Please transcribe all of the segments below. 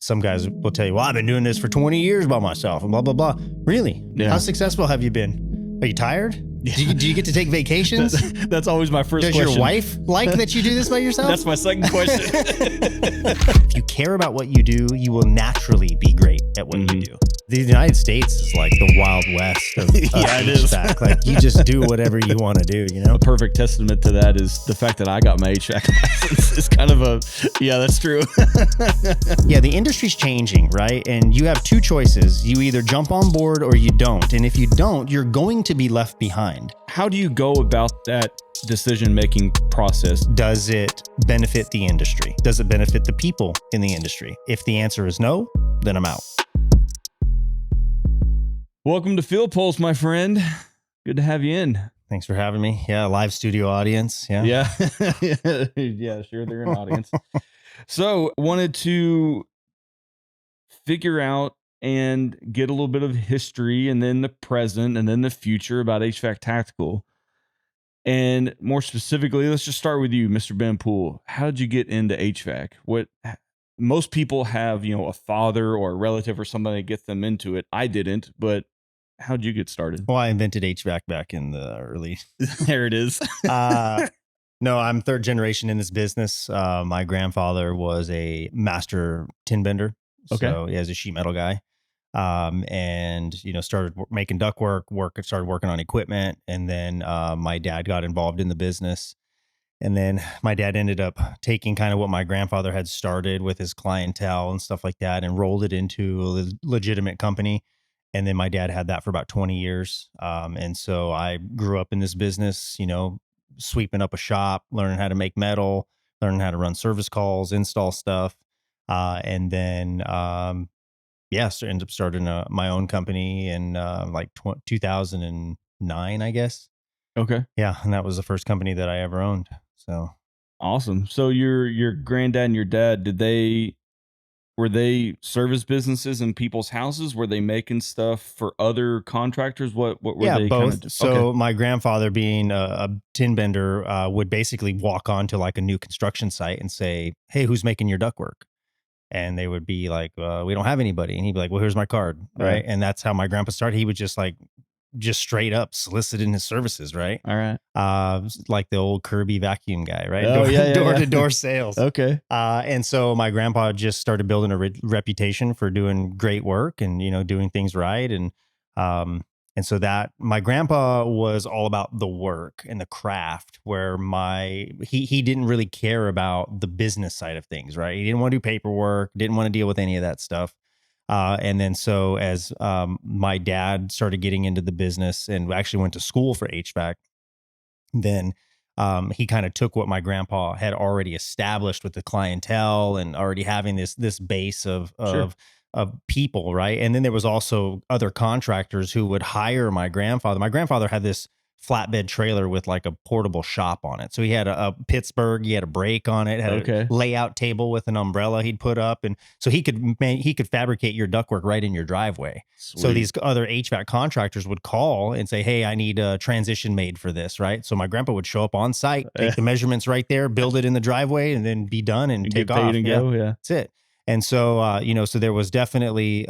Some guys will tell you, well, I've been doing this for 20 years by myself and blah, blah, blah. Really? Yeah. How successful have you been? Are you tired? Yeah. Do you get to take vacations? That's always my first question. Does your wife like that you do this by yourself? That's my second question. If you care about what you do, you will naturally be great at what you do. The United States is like the Wild West of Yeah, it is. HVAC. Like you just do whatever you want to do, you know? A perfect testament to that is the fact that I got my HVAC license. It's kind of yeah, that's true. Yeah, the industry's changing, right? And you have two choices. You either jump on board or you don't. And if you don't, you're going to be left behind. How do you go about that decision-making process? Does it benefit the industry? Does it benefit the people in the industry? If the answer is no, then I'm out. Welcome to FieldPulse, my friend. Good to have you in. Thanks for having me. Yeah, live studio audience. Yeah. Yeah, sure, they're an audience. So, wanted to figure out and get a little bit of history and then the present and then the future about HVAC Tactical. And more specifically, let's just start with you, Mr. Ben Poole. How did you get into HVAC? What most people have, a father or a relative or somebody that gets them into it. I didn't, but how did you get started? Well, I invented HVAC back in the early. There it is. No, I'm third generation in this business. My grandfather was a master tin bender. Okay. So he was a sheet metal guy. And started making ductwork, started working on equipment. And then my dad got involved in the business. And then my dad ended up taking kind of what my grandfather had started with his clientele and stuff like that and rolled it into a legitimate company. And then my dad had that for about 20 years. And so I grew up in this business, sweeping up a shop, learning how to make metal, learning how to run service calls, install stuff. And then, so I ended up starting my own company in 2009, I guess. Okay. Yeah. And that was the first company that I ever owned. So Awesome. So your granddad and your dad, were they service businesses in people's houses? Were they making stuff for other contractors? What were they? Both. So my grandfather, being a tin bender, would basically walk onto like a new construction site and say, "Hey, who's making your ductwork?" And they would be like, "We don't have anybody." And he'd be like, "Well, here's my card." Right. And that's how my grandpa started. He would just straight up soliciting his services. Right. All right. Like the old Kirby vacuum guy, right? Oh, Door to door sales. Okay. And so my grandpa just started building a reputation for doing great work and, doing things right. And so that my grandpa was all about the work and the craft, where he didn't really care about the business side of things, right? He didn't want to do paperwork, didn't want to deal with any of that stuff. And then so as my dad started getting into the business and actually went to school for HVAC, then he kind of took what my grandpa had already established with the clientele and already having this base of people, right? And then there was also other contractors who would hire my grandfather. My grandfather had this flatbed trailer with like a portable shop on it. So he had a Pittsburgh, he had a brake on it, had a layout table with an umbrella he'd put up. And so he could fabricate your ductwork right in your driveway. Sweet. So these other HVAC contractors would call and say, "Hey, I need a transition made for this," right? So my grandpa would show up on site, take the measurements right there, build it in the driveway, and then be done and take off. And go. Yeah. That's it. And so, so there was definitely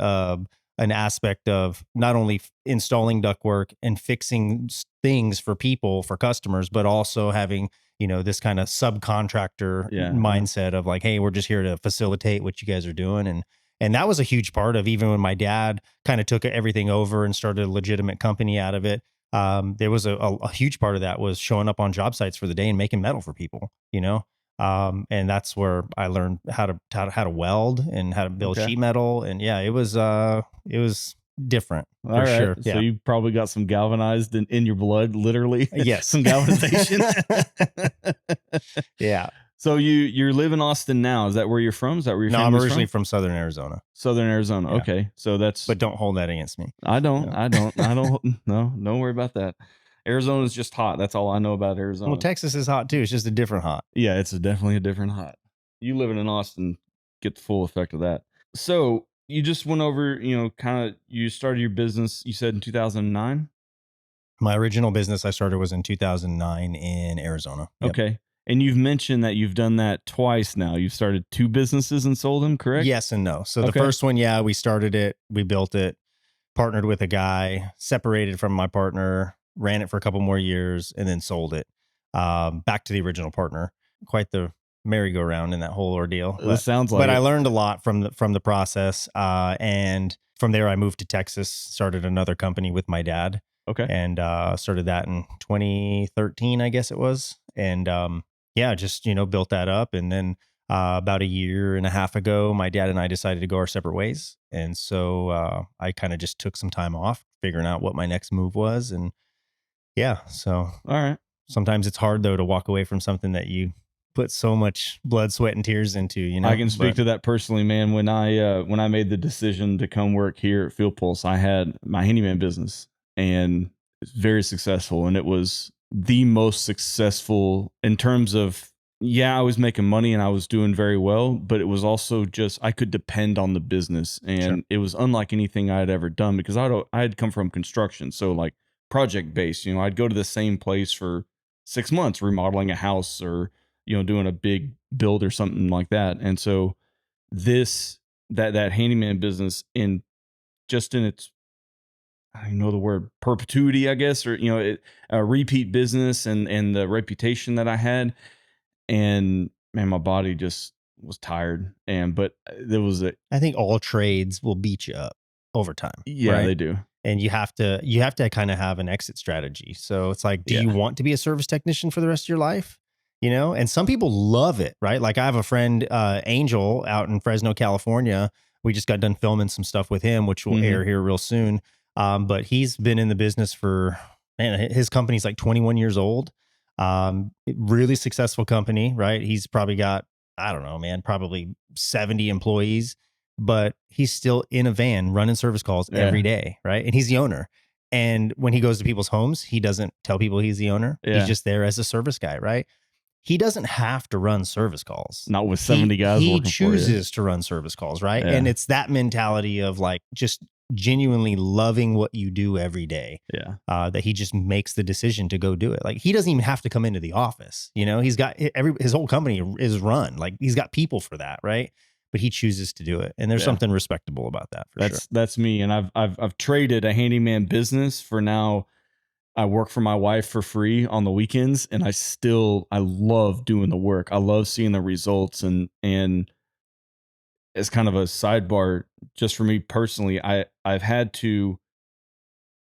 an aspect of not only installing ductwork and fixing things for customers, but also having, this kind of subcontractor mindset of like, hey, we're just here to facilitate what you guys are doing. And that was a huge part of, even when my dad kind of took everything over and started a legitimate company out of it. There was a huge part of that was showing up on job sites for the day and making metal for people, and that's where I learned how to weld and how to build sheet metal. And yeah, it was different. All right. Sure. So you probably got some galvanized in your blood, literally. Yes. Some galvanization. Yeah. So you live in Austin now. Is that where you're from? Is that where you're from? No, I'm originally from Southern Arizona. Southern Arizona. Yeah. Okay. So but don't hold that against me. I don't. No, don't worry about that. Arizona is just hot. That's all I know about Arizona. Well, Texas is hot too. It's just a different hot. Yeah, it's definitely a different hot. You living in Austin, get the full effect of that. So you just went over, you started your business, you said in 2009? My original business I started was in 2009 in Arizona. Yep. Okay. And you've mentioned that you've done that twice now. You've started 2 businesses and sold them, correct? Yes and no. So the Okay. first one, yeah, we started it, we built it, partnered with a guy, separated from my partner, ran it for a couple more years, and then sold it back to the original partner. Quite the merry-go-round in that whole ordeal, This sounds like but I it. learned a lot from the process. And from there, I moved to Texas, started another company with my dad, Okay. and started that in 2013, I guess it was. And yeah, just built that up, and then about a year and a half ago, my dad and I decided to go our separate ways. And so I kind of just took some time off, figuring out what my next move was. And yeah, so Alright. sometimes it's hard, though, to walk away from something that you put so much blood, sweat, and tears into, I can speak But to that personally, man. When I made the decision to come work here at FieldPulse, I had my handyman business, and it's very successful. And it was the most successful in terms of, yeah, I was making money and I was doing very well, but it was also just I could depend on the business, sure. and it was unlike anything I had ever done because I had come from construction, so like project based. I'd go to the same place for 6 months remodeling a house or doing a big build or something like that. And so this that handyman business in just in its I don't know the word perpetuity, I guess, or a repeat business and the reputation that I had, and man, my body just was tired. And but there was a I think all trades will beat you up over time, yeah, right? they do. And you have to kind of have an exit strategy. So it's like, do Yeah. you want to be a service technician for the rest of your life? And some people love it, right? Like I have a friend, Angel, out in Fresno, California. We just got done filming some stuff with him, which will Hmm. air here real soon. But he's been in the business for, man, his company's like 21 years old. Really successful company, right? He's probably got, I don't know, man, probably 70 employees, but he's still in a van running service calls every Yeah. day, right? And he's the owner. And when he goes to people's homes, he doesn't tell people he's the owner. He's Yeah. just there as a service guy, right? He doesn't have to run service calls. Not with He 70 guys he working for you. chooses to run service calls, right? And Yeah. it's that mentality of like just genuinely loving what you do every day, Yeah. that he just makes the decision to go do it. Like he doesn't even have to come into the office. He's got his whole company is run. Like he's got people for that, right? But he chooses to do it, and there's Yeah. something respectable about that for sure. That's me. And I've traded a handyman business for now. I work for my wife for free on the weekends, and I love doing the work. I love seeing the results. And as kind of a sidebar, just for me personally, I've had to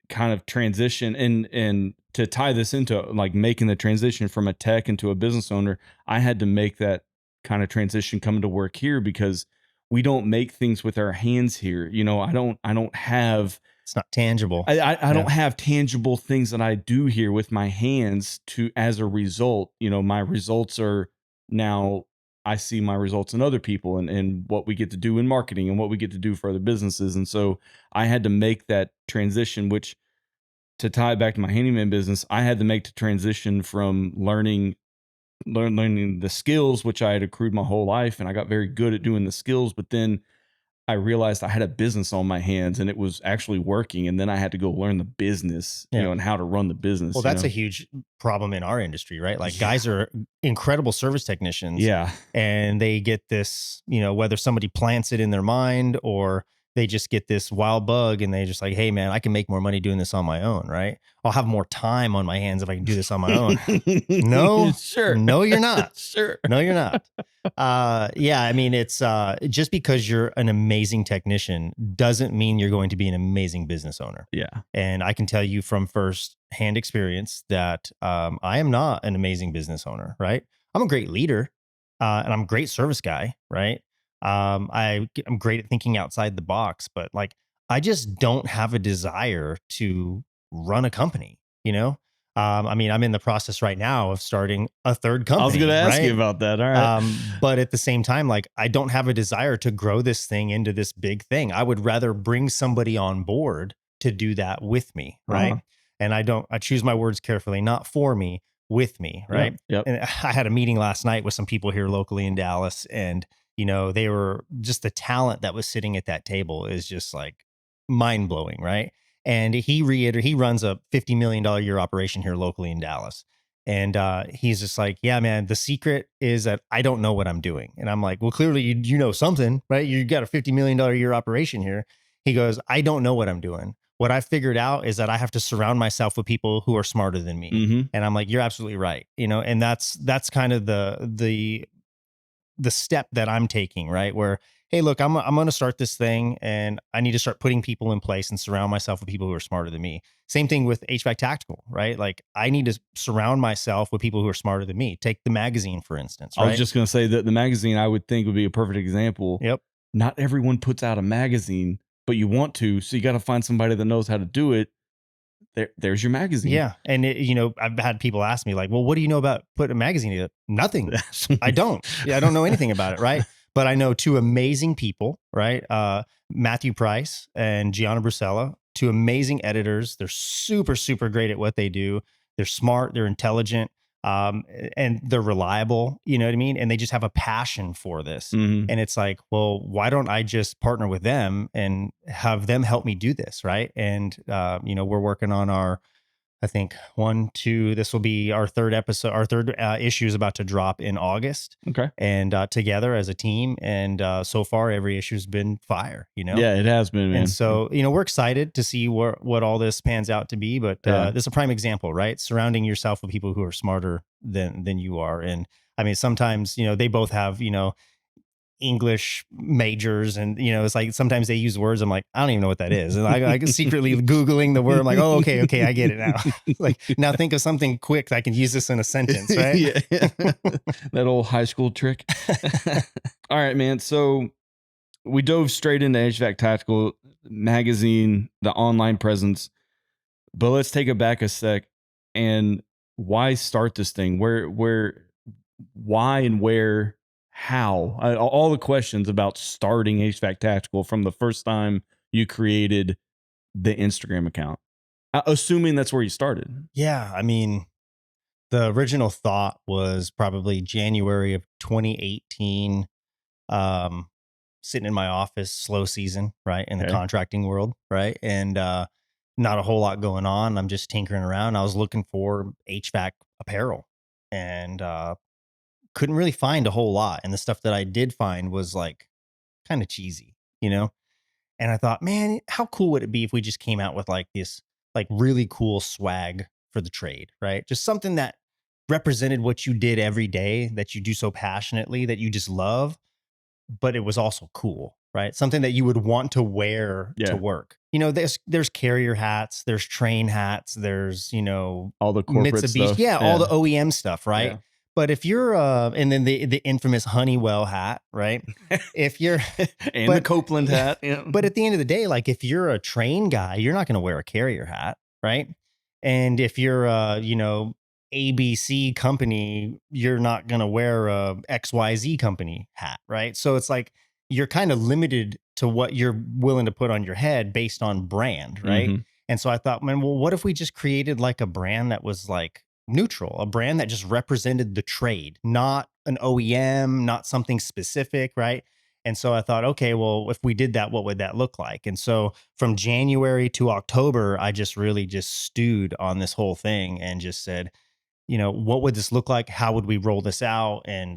kind of transition and to tie this into like making the transition from a tech into a business owner. I had to make that kind of transition coming to work here because we don't make things with our hands here. I don't have It's not tangible. I Yeah. don't have tangible things that I do here with my hands to as a result. My results are now I see my results in other people and what we get to do in marketing and what we get to do for other businesses. And so I had to make that transition, which to tie it back to my handyman business, I had to make the transition from learning the skills, which I had accrued my whole life. And I got very good at doing the skills, but then I realized I had a business on my hands and it was actually working. And then I had to go learn the business, Yeah. and how to run the Well, business. that's a huge problem in our industry, right? Like Yeah. guys are incredible service technicians, Yeah. and they get this, whether somebody plants it in their mind or they just get this wild bug and they just like, hey man, I can make more money doing this on my own, right? I'll have more time on my hands if I can do this on my own. No, Sure. no, you're not. Sure. No, you're not. Yeah, I mean, it's just because you're an amazing technician doesn't mean you're going to be an amazing business owner. Yeah. And I can tell you from first hand experience that I am not an amazing business owner, right? I'm a great leader, and I'm a great service guy, right? I'm great at thinking outside the box, but like I just don't have a desire to run a company, you know? I mean, I'm in the process right now of starting a third I was going to company, ask you right? about that. All right. But at the same time, like I don't have a desire to grow this thing into this big thing. I would rather bring somebody on board to do that with me, Uh-huh. right? And I choose my words carefully, not for me, with me, Yep. right? Yep. And I had a meeting last night with some people here locally in Dallas, and they were just the talent that was sitting at that table is just like mind blowing, right? And he runs a $50 million a year operation here locally in Dallas. And he's just like, yeah, man, the secret is that I don't know what I'm doing. And I'm like, well, clearly you know something, right? You got a $50 million a year operation here. He goes, I don't know what I'm doing. What I figured out is that I have to surround myself with people who are smarter than me. Mm-hmm. And I'm like, you're absolutely right. And that's kind of the step that I'm taking, right? Where, hey, look, I'm going to start this thing, and I need to start putting people in place and surround myself with people who are smarter than me. Same thing with HVAC Tactical, right? Like, I need to surround myself with people who are smarter than me. Take the magazine, for instance, I was right? just going to say that the magazine I would think would be a perfect example. Yep. Not everyone puts out a magazine, but you want to, so you got to find somebody that knows how to do it. There's your magazine. Yeah. And, I've had people ask me, like, well, what do you know about putting a magazine together? Nothing. I don't. Yeah, I don't know anything about it, right? But I know two amazing people, right? Matthew Price and Gianna Brusella, two amazing editors. They're super, super great at what they do. They're smart, they're intelligent, and they're reliable. You know what I mean? And they just have a passion for this. Mhm. And it's like, well, why don't I just partner with them and have them help me do this, right? And we're working on our, I think, one, two. This will be our third episode. Our third issue is about to drop in August, Okay. and together as a team. And so far, every issue's been fire. Yeah, it has been, And man. so we're excited to see what all this pans out to be. But Yeah. this is a prime example, right? Surrounding yourself with people who are smarter than you are. And I mean, sometimes they both have English majors, and it's like sometimes they use words I'm like, I don't even know what that is, and I secretly googling the word. I'm like, oh, okay, I get it now. Like, now think of something quick that I can use this in a sentence, right? Yeah. That old high school trick. All right, man. So we dove straight into HVAC Tactical magazine, the online presence, but let's take it back a sec. And why start this thing? Why and where, how? All the questions about starting HVAC Tactical from the first time you created the Instagram account, assuming that's where you started. Yeah, I mean, the original thought was probably January of 2018. um Sitting in my office, slow season, right, in the Okay. contracting world, right? And not a whole lot going on. I'm just tinkering around. I was looking for HVAC apparel, and couldn't really find a whole lot. And the stuff that I did find was like kind of cheesy. And I thought, man, how cool would it be if we just came out with like this, like, really cool swag for the trade, right? Just something that represented what you did every day, that you do so passionately, that you just love, but it was also cool, right? Something that you would want to wear to Yeah. work. There's carrier hats, there's train hats, there's All the corporate Mitsubishi, stuff. yeah, all the OEM stuff, right? Yeah. But if you're and then the infamous Honeywell hat, right? If you're And the but Copeland hat. Yeah. but at the end of the day, like, if you're a train guy, you're not going to wear a carrier hat, right? And if you're ABC company, you're not going to wear a XYZ company hat, right? So it's like you're kind of limited to what you're willing to put on your head based on brand, right? Mhm. And so I thought, man, well, what if we just created like a brand that was like neutral, a brand that just represented the trade, not an OEM, not something specific, right? And so I thought, okay, well, if we did that, what would that look like? And so from January to October, I just really just stewed on this whole thing and just said, what would this look like? How would we roll this out? And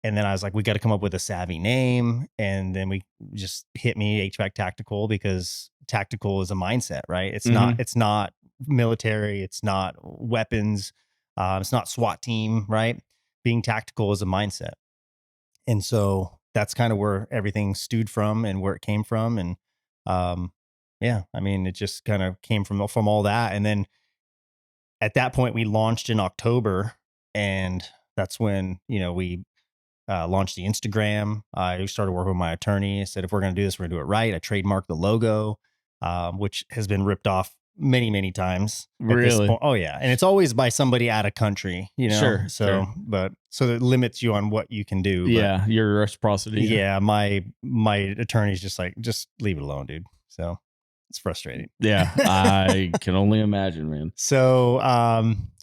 then I was like, we got to come up with a savvy name. And then we just hit me HVAC Tactical, because tactical is a mindset, right? Mhm. It's not military, it's not weapons, it's not SWAT team, right? Being tactical is a mindset. And so that's kind of where everything stewed from and where it came from. And yeah, I mean, it just kind of came from all that. And then at that point, we launched in October, and that's when we launched the Instagram. I started working with my attorney. I said, if we're going to do this, we're going to do it right. I trademarked the logo, which has been ripped off many, many times at this Really? point. Oh yeah, and it's always by somebody out of country. Sure. So, Sure. but so it limits you on what you can do. But Yeah. Your reciprocity. Yeah. yeah, my attorney's just like, just leave it alone, dude. So it's frustrating. Yeah. I can only imagine, man. So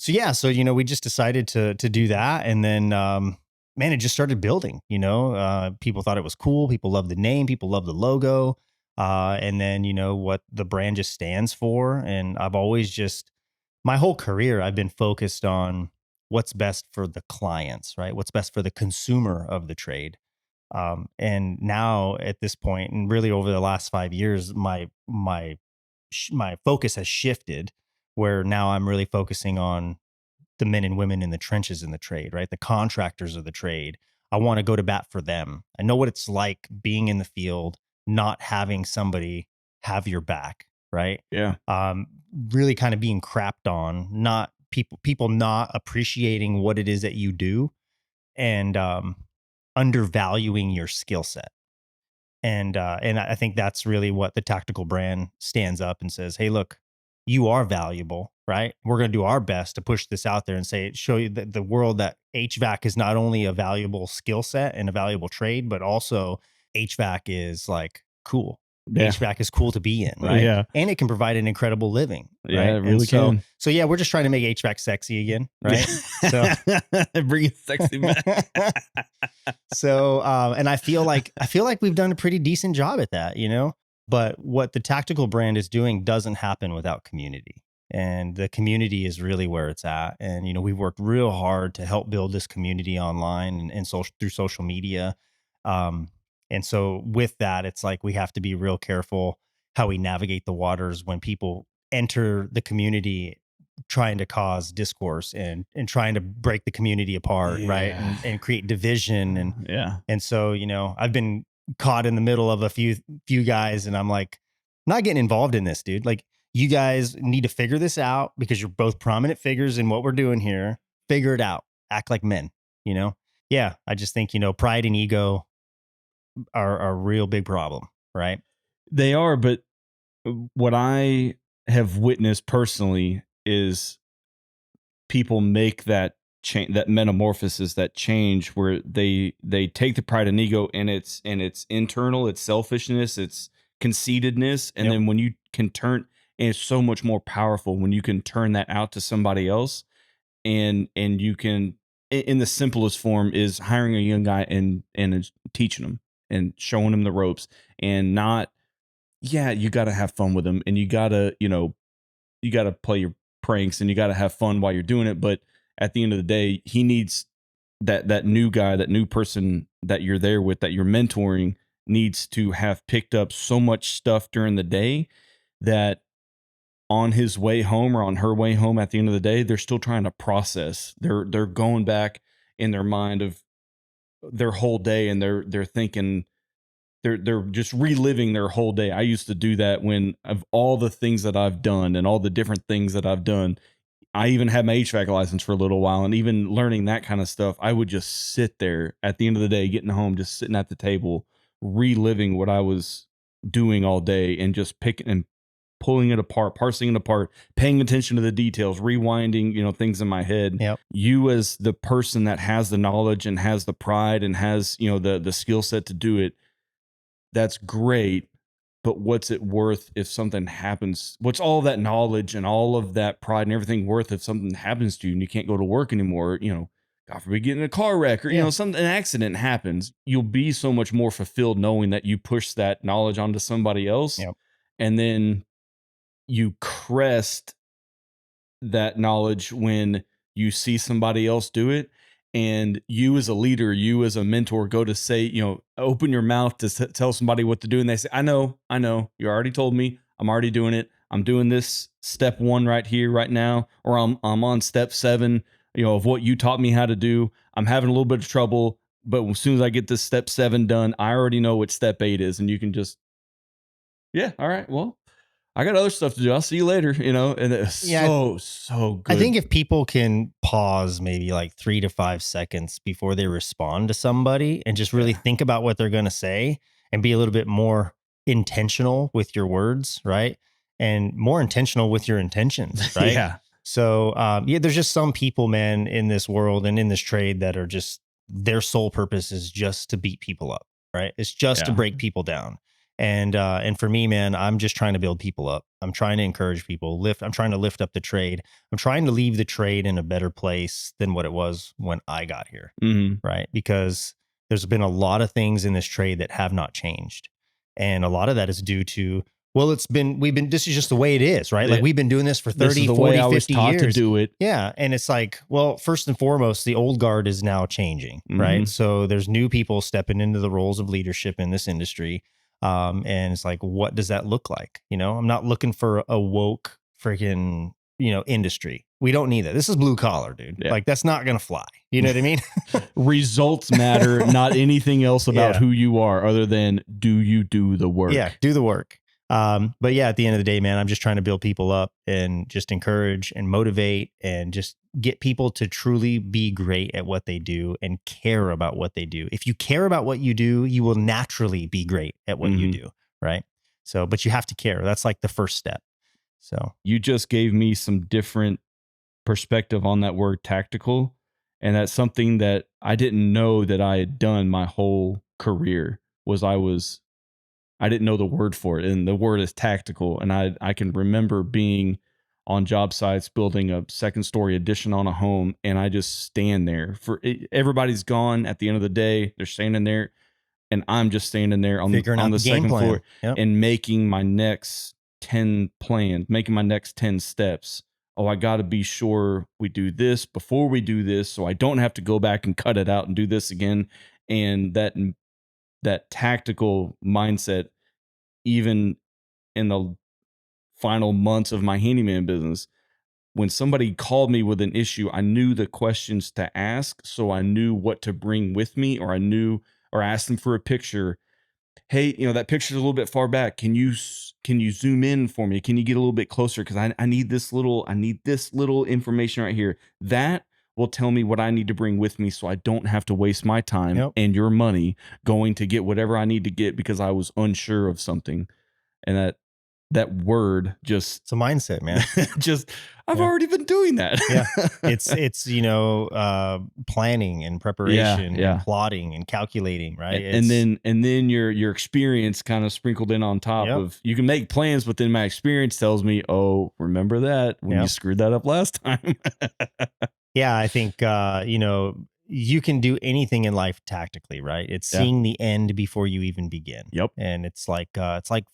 yeah, so we just decided to do that, and then man, it just started building. People thought it was cool. People loved the name. People loved the logo. And then what the brand just stands for. And I've always just my whole career, I've been focused on what's best for the clients, right? What's best for the consumer of the trade. And now at this point, and really over the last 5 years, my focus has shifted, where now I'm really focusing on the men and women in the trenches in the trade, right? The contractors of the trade. I want to go to bat for them. I know what it's like being in the field, not having somebody have your back, right? Yeah. Um, Really kind of being crapped on, not people not appreciating what it is that you do, and undervaluing your skill set. And I think that's really what the tactical brand stands up and says, "Hey, look, you are valuable, right? We're going to do our best to push this out there and say, show you that the world that HVAC is not only a valuable skill set and a valuable trade, but also HVAC is like cool. Yeah. HVAC is cool to be in, right? Yeah. And it can provide an incredible living, Yeah, right? it And really so, can. so yeah, we're just trying to make HVAC sexy again, right? So Bring it sexy back. and I feel like we've done a pretty decent job at that, you know. But what the tactical brand is doing doesn't happen without community, and the community is really where it's at. And we've worked real hard to help build this community online and social through social media. Um, and so with that, it's like we have to be real careful how we navigate the waters when people enter the community trying to cause discourse and trying to break the community apart, right? Yeah. And create division. and Yeah. and so, I've been caught in the middle of a few guys, and I'm like, not getting involved in this, dude. Like, you guys need to figure this out because you're both prominent figures in what we're doing here. Figure it out. Act like men, you know? Yeah. I just think, pride and ego are a real big problem, right? They are, but what I have witnessed personally is people make that change, that metamorphosis, that change where they take the pride and ego, and it's internal, it's selfishness, it's conceitedness, and Yep. then when you can turn, and it's so much more powerful when you can turn that out to somebody else, and you can, in the simplest form, is hiring a young guy and is teaching him and showing him the ropes, and not, yeah, you got to have fun with him, and you got to, you got to play your pranks, and you got to have fun while you're doing it. But at the end of the day, he needs that new guy, that new person that you're there with, that you're mentoring, needs to have picked up so much stuff during the day that on his way home or on her way home at the end of the day, they're still trying to process. They're going back in their mind of their whole day, and they're thinking, they're just reliving their whole day. I used to do that when, of all the things that I've done and all the different things that I've done, I even had my HVAC license for a little while, and even learning that kind of stuff, I would just sit there at the end of the day, getting home, just sitting at the table, reliving what I was doing all day, and just picking and pulling it apart, parsing it apart, paying attention to the details, rewinding, things in my head. Yep. You, as the person that has the knowledge and has the pride and has, the skill set to do it, that's great. But what's it worth if something happens? What's all that knowledge and all of that pride and everything worth if something happens to you and you can't go to work anymore? God forbid, get in a car wreck, or Yeah. an accident happens. You'll be so much more fulfilled knowing that you push that knowledge onto somebody else, Yep. and then you crest that knowledge when you see somebody else do it, and you as a leader, you as a mentor, go to say, open your mouth to tell somebody what to do, and they say, I know, you already told me, I'm already doing it, I'm doing this step 1 right here right now, or I'm on step 7, of what you taught me how to do. I'm having a little bit of trouble, but as soon as I get this step 7 done, I already know what step 8 is, and you can just, yeah, all right, well, I got other stuff to do. I'll see you later, and it's Yeah. so I think good. if people can pause maybe like 3 to 5 seconds before they respond to somebody and just really Yeah. think about what they're going to say and be a little bit more intentional with your words, right? And more intentional with your intentions, right? Yeah. So, yeah, there's just some people, man, in this world and in this trade that are just their sole purpose is just to beat people up, right? It's just to Yeah. break people down. And for me, man, I'm just trying to build people up. I'm trying to encourage people, I'm trying to lift up the trade. I'm trying to leave the trade in a better place than what it was when I got here, Mhm. right? Because there's been a lot of things in this trade that have not changed. And a lot of that is due to Well, this is just the way it is, right? Like we've been doing this for This is 30, the way 40, I was 50 taught to years. do it. Yeah. And it's like, well, first and foremost, the old guard is now changing, right? So there's new people stepping into the roles of leadership in this industry. And it's like, what does that look like? I'm not looking for a woke freaking, industry. We don't need that. This is blue collar, dude. Yeah. Like that's not going to fly. You know what I mean? Results matter, not anything else about who you are other than do you do the work? Yeah, do the work. But yeah, at the end of the day, man, I'm just trying to build people up and just encourage and motivate and just get people to truly be great at what they do and care about what they do. If you care about what you do, you will naturally be great at what you do. Right. So, but you have to care. That's like the first step. So you just gave me some different perspective on that word tactical. And that's something that I didn't know that I had done my whole career I didn't know the word for it. And the word is tactical. And I can remember being on job sites, building a second story addition on a home. And I just stand there everybody's gone at the end of the day. They're standing there and I'm just standing there on the second floor and making my next 10 plans, making my next 10 steps. Oh, I got to be sure we do this before we do this, so I don't have to go back and cut it out and do this again. And that tactical mindset, even in the final months of my handyman business, when somebody called me with an issue, I knew the questions to ask, so I knew what to bring with me, or ask them for a picture. Hey, that picture's a little bit far back. Can you zoom in for me? Can you get a little bit closer? Because I need this little information right here. That will tell me what I need to bring with me, so I don't have to waste my time and your money going to get whatever I need to get because I was unsure of something. And that word it's a mindset, man. I've already been doing that. Yeah. It's planning and preparation and plotting and calculating, right? And then your experience kind of sprinkled in on top of, you can make plans, but then my experience tells me, oh, remember that when you screwed that up last time. Yeah, I think you can do anything in life tactically, right? It's seeing the end before you even begin. Yep. And it's like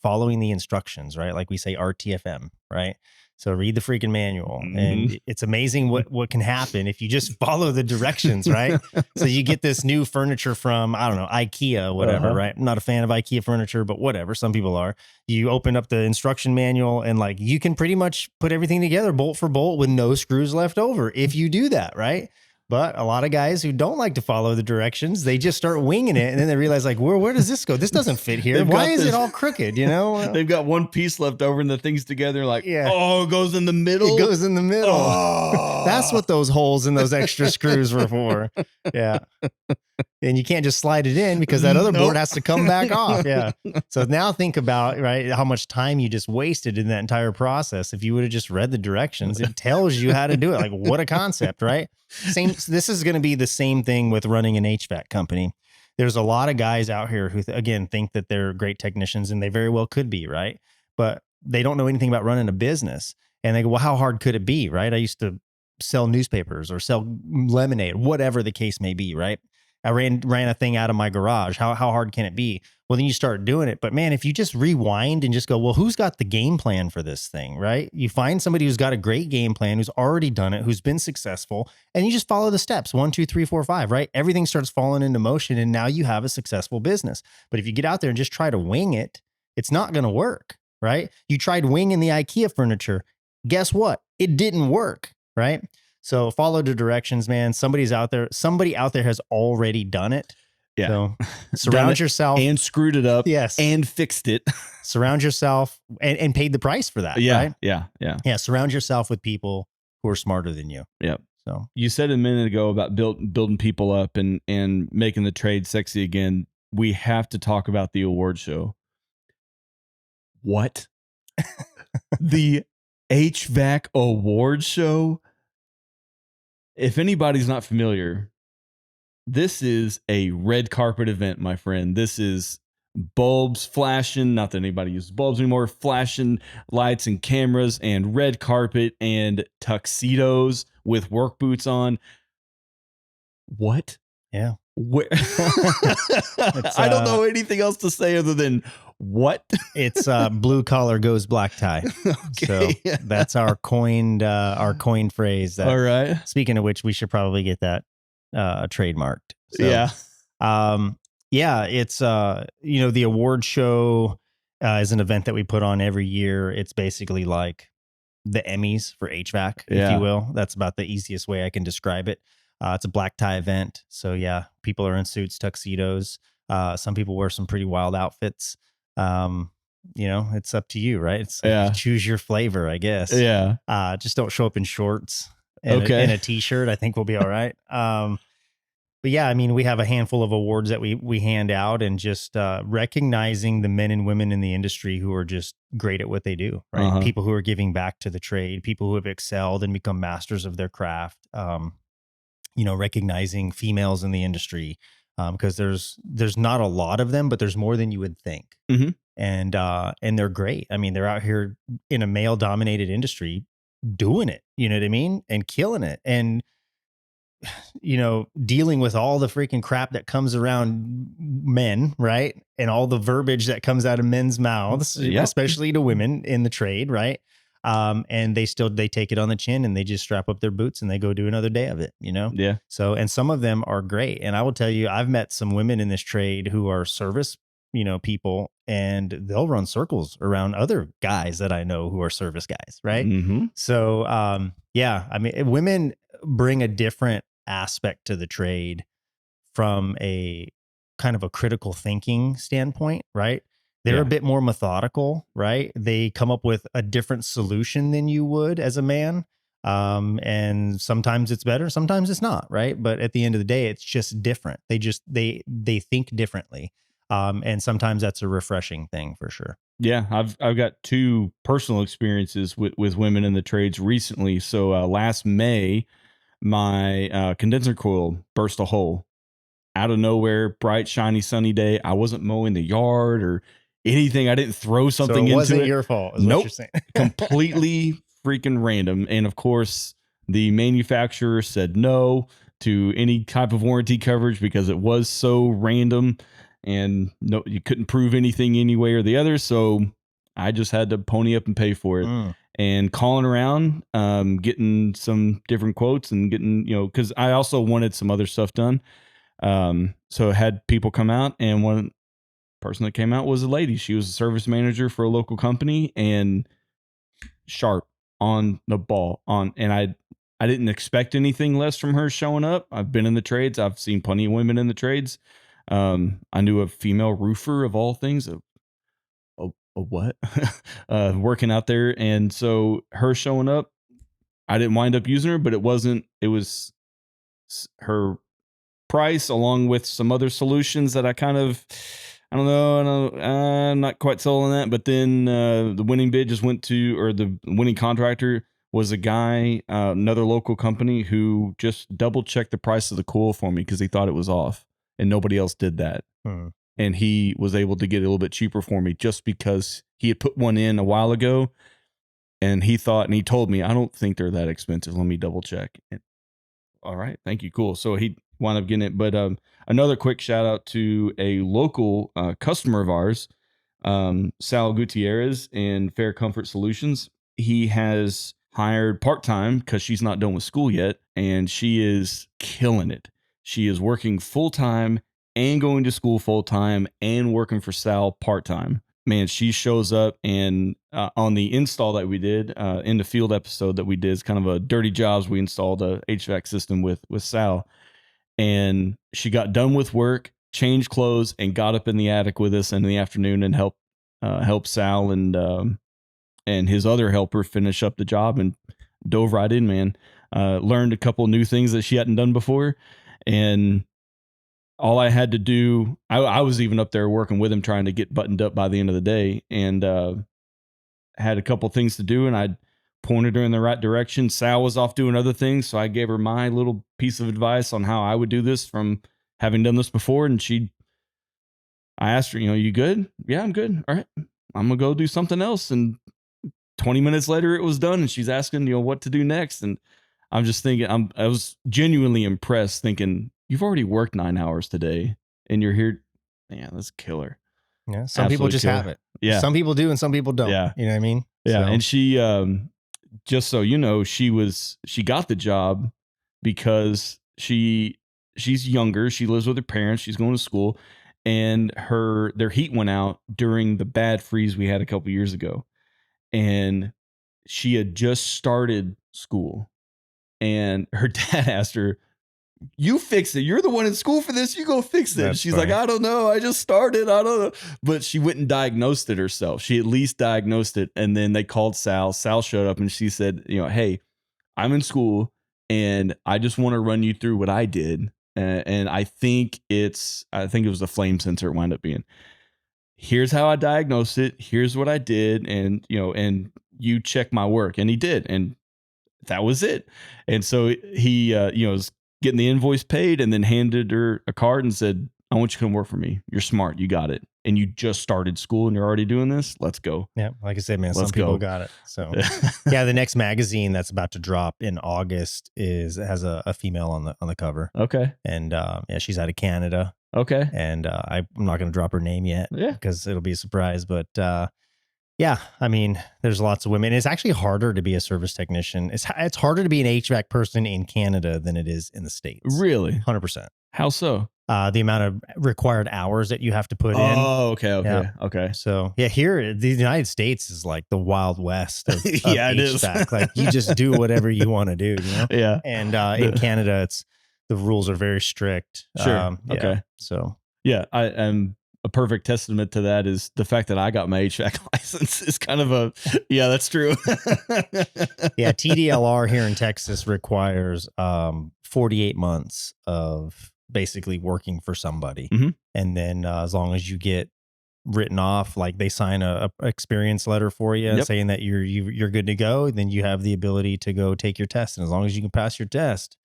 following the instructions, right? Like we say RTFM, right? So read the freaking manual. And it's amazing what can happen if you just follow the directions, right? So you get this new furniture from, I don't know, IKEA, whatever, right? I'm not a fan of IKEA furniture, but whatever, some people are. You open up the instruction manual and like you can pretty much put everything together bolt for bolt with no screws left over if you do that, right? But a lot of guys who don't like to follow the directions, they just start winging it. And then they realize like, where does this go? This doesn't fit here. Why is it all crooked? They've got one piece left over and the thing's together like, oh, it goes in the middle. It goes in the middle. Oh. That's what those holes and those extra screws were for. Yeah. And you can't just slide it in because that other board has to come back off. Yeah. So now think about, right, how much time you just wasted in that entire process. If you would have just read the directions, it tells you how to do it. Like, what a concept, right? This is going to be the same thing with running an HVAC company. There's a lot of guys out here who, again, think that they're great technicians, and they very well could be, right? But they don't know anything about running a business. And they go, well, how hard could it be, right? I used to sell newspapers or sell lemonade, whatever the case may be, right? I ran a thing out of my garage. How hard can it be? Well, then you start doing it. But man, if you just rewind and just go, well, who's got the game plan for this thing, right? You find somebody who's got a great game plan, who's already done it, who's been successful, and you just follow the steps, 1, 2, 3, 4, 5, right? Everything starts falling into motion, and now you have a successful business. But if you get out there and just try to wing it, it's not going to work, right? You tried winging the IKEA furniture. Guess what? It didn't work, right? So follow the directions, man. Somebody out there has already done it. Yeah. So surround yourself and screwed it up. Yes. And fixed it. Surround yourself and paid the price for that. Yeah. Right? Yeah. Yeah. Surround yourself with people who are smarter than you. Yeah. So you said a minute ago about building people up and making the trade sexy again. We have to talk about the award show. What? The HVAC award show? If anybody's not familiar, this is a red carpet event, my friend. This is bulbs flashing, not that anybody uses bulbs anymore, flashing lights and cameras and red carpet and tuxedos with work boots on. What? Yeah. Where? I don't know anything else to say other than What? It's blue collar goes black tie. So Okay. that's our coined phrase. All That, right. speaking of which, we should probably get that trademarked. So Yeah. um, yeah, it's the award show is an event that we put on every year. It's basically like the Emmys for HVAC, if you Yeah. will. That's about the easiest way I can describe it. It's a black tie event. So yeah, people are in suits, tuxedos. Some people wear some pretty wild outfits. Um, it's up to you, right? It's Yeah. choose your flavor, I guess. Yeah. Just don't show up in shorts and Okay. a t-shirt. I think we'll be all right. But yeah, I mean, we have a handful of awards that we hand out, and just recognizing the men and women in the industry who are just great at what they do, right? Uh-huh. People who are giving back to the trade, people who have excelled and become masters of their craft. Recognizing females in the industry, because there's not a lot of them, but there's more than you would think, Mhm. and they're great. I mean, they're out here in a male dominated industry doing it. You know what I mean, and killing it, and dealing with all the freaking crap that comes around men, right? And all the verbiage that comes out of men's mouths, Yep. especially to women in the trade, right? And they take it on the chin, and they just strap up their boots and they go do another day of it. Yeah. So, and some of them are great. And I will tell you, I've met some women in this trade who are service, people, and they'll run circles around other guys that I know who are service guys, right? Mhm. So, yeah, I mean, women bring a different aspect to the trade from a kind of a critical thinking standpoint, right? They're a Yeah. bit more methodical, right? They come up with a different solution than you would as a man. And sometimes it's better, sometimes it's not, right? But at the end of the day, it's just different. They think differently. And sometimes that's a refreshing thing for sure. Yeah, I've got two personal experiences with women in the trades recently. So last May, my condenser coil burst a hole out of nowhere, bright, shiny, sunny day. I wasn't mowing the yard or anything. I didn't throw So something it into wasn't it. your fault, is what you're Nope. saying. Completely freaking random. And of course, the manufacturer said no to any type of warranty coverage because it was so random and no, you couldn't prove anything any way or the other. So I just had to pony up and pay for it. Mm. And calling around, getting some different quotes and getting, because I also wanted some other stuff done. So I had people come out, and one person that came out was a lady. She was a service manager for a local company and sharp on the ball and I didn't expect anything less from her showing up. I've been in the trades. I've seen plenty of women in the trades. I knew a female roofer of all things, a what? Working out there. And so her showing up, I didn't wind up using her, but it was her price along with some other solutions that I don't know, I'm not quite sold on that. But then the winning bid just went to, or the winning contractor was a guy, another local company who just double checked the price of the coil for me because he thought it was off, and nobody else did that. Hmm. And he was able to get it a little bit cheaper for me just because he had put one in a while ago, and he thought, and he told me, I don't think they're that expensive. Let me double check. All right. Thank you. Cool. So he wound up getting it. But another quick shout out to a local customer of ours, Sal Gutierrez in Fair Comfort Solutions. He has hired part time because she's not done with school yet, and she is killing it. She is working full time and going to school full time and working for Sal part time. Man, she shows up, and on the install that we did in the field episode that we did, it's kind of a dirty jobs. We installed a HVAC system with Sal, and she got done with work, changed clothes, and got up in the attic with us in the afternoon and help Sal and his other helper finish up the job, and dove right in, man. Learned a couple new things that she hadn't done before, and all I had to do, I was even up there working with him, trying to get buttoned up by the end of the day, and had a couple things to do, and I pointed her in the right direction. Sal was off doing other things, so I gave her my little piece of advice on how I would do this from having done this before. And I asked her, you good? Yeah, I'm good. All right, I'm gonna go do something else. And 20 minutes later, it was done, and she's asking, what to do next. And I'm just thinking, I was genuinely impressed, thinking, you've already worked 9 hours today, and you're here. Man, that's killer. Yeah. Some people Absolute just have killer. it. Yeah. Some people do and some people don't. Yeah. You know what I mean? Yeah. So And she, just so you know, she got the job because she's younger. She lives with her parents. She's going to school, and their heat went out during the bad freeze we had a couple years ago. And she had just started school, and her dad asked her, "You fix it. You're the one in school for this. You go fix it." And that's she's like, funny. "I don't know. I just started. I don't know." But she went and diagnosed it herself. She at least diagnosed it. And then they called Sal. Sal showed up and she said, "Hey, I'm in school and I just want to run you through what I did. And I think it was the flame sensor it wound up being. Here's how I diagnosed it. Here's what I did. And, and you check my work." And he did. And that was it. And so he, was getting the invoice paid and then handed her a card and said, "I want you to come work for me. You're smart. You got it. And you just started school and you're already doing this. Let's go. Yeah. Like I said, man, Let's some people go." got it. So yeah, the next magazine that's about to drop in August has a female on the cover. Okay. And yeah, she's out of Canada. Okay. And I'm not going to drop her name yet Yeah. because it'll be a surprise. But yeah, I mean, there's lots of women. It's actually harder to be a service technician. It's harder to be an HVAC person in Canada than it is in the States. Really? 100%. How so? The amount of required hours that you have to put in. Oh, okay. Okay. Yeah. Okay. So yeah, here the United States is like the Wild West of Yeah, it is. HVAC. Like you just do whatever you want to do, you know? Yeah. And in Canada, the rules are very strict. Sure. Yeah. Okay. So Yeah. I am a perfect testament to that is the fact that I got my HVAC license is kind of yeah, that's true. yeah, TDLR here in Texas requires 48 months of basically working for somebody. Mhm. And then as long as you get written off, like they sign a experience letter for you Yep. saying that you're good to go, then you have the ability to go take your test. And as long as you can pass your test,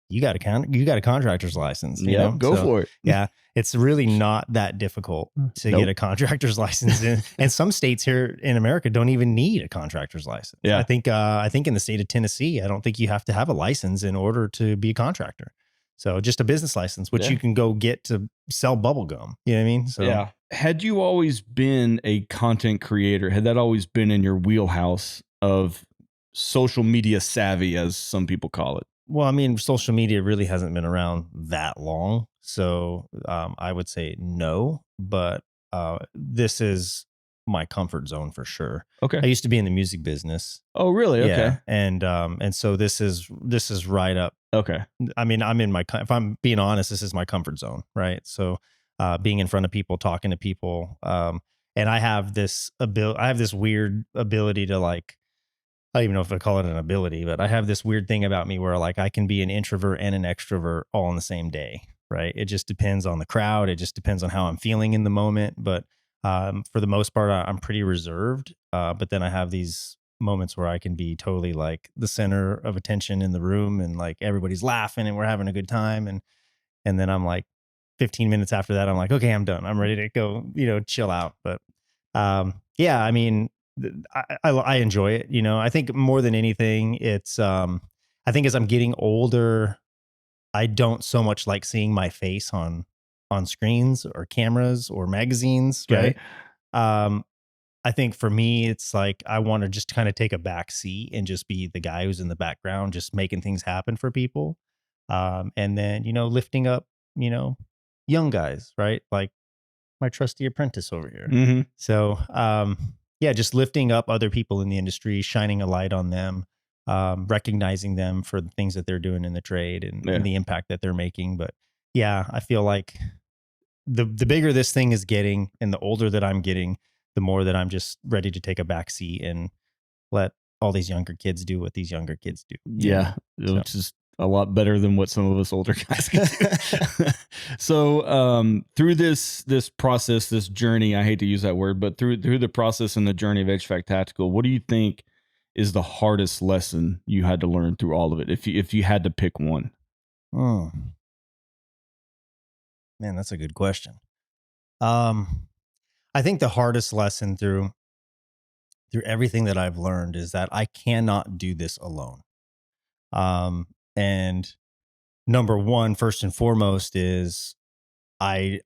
you got a contractor's license, you Yep. know? Go So, for it. yeah, it's really not that difficult to Nope. get a contractor's license. And some states here in America don't even need a contractor's license. Yeah. I think in the state of Tennessee, I don't think you have to have a license in order to be a contractor. So just a business license, which Yeah. you can go get to sell bubble gum. You know what I mean? So Yeah. Had you always been a content creator? Had that always been in your wheelhouse of social media savvy, as some people call it? well, I mean, social media really hasn't been around that long. So I would say no, but this is my comfort zone for sure. Okay. I used to be in the music business. Oh, really? Okay. Yeah. And so this is right up. Okay. I mean, if I'm being honest, this is my comfort zone. Right. So being in front of people, talking to people. And I have this weird ability to like, I don't even know if I call it an ability, but I have this weird thing about me where like I can be an introvert and an extrovert all in the same day, right? It just depends on the crowd. It just depends on how I'm feeling in the moment. But for the most part, I'm pretty reserved. But then I have these moments where I can be totally like the center of attention in the room and like everybody's laughing and we're having a good time. And then I'm like 15 minutes after that, I'm like, okay, I'm done. I'm ready to go, chill out. But yeah, I mean, I enjoy it. I think more than anything, it's I think as I'm getting older, I don't so much like seeing my face on screens or cameras or magazines, Okay. right? Um, I think for me, it's like I want to just kind of take a back seat and just be the guy who's in the background, just making things happen for people. And then, lifting up, you know, young guys, right? Like my trusty apprentice over here. Mm-hmm. So, yeah, just lifting up other people in the industry, shining a light on them, recognizing them for the things that they're doing in the trade Yeah. and the impact that they're making. But yeah, I feel like the bigger this thing is getting and the older that I'm getting, the more that I'm just ready to take a back seat and let all these younger kids do what these younger kids do. Yeah. So. Which is a lot better than what some of us older guys can do. So through this process, this journey, I hate to use that word, but through the process and the journey of HVAC Tactical, what do you think is the hardest lesson you had to learn through all of it? If you had to pick one. Oh, man, that's a good question. I think the hardest lesson through everything that I've learned is that I cannot do this alone. And number one, first and foremost, is I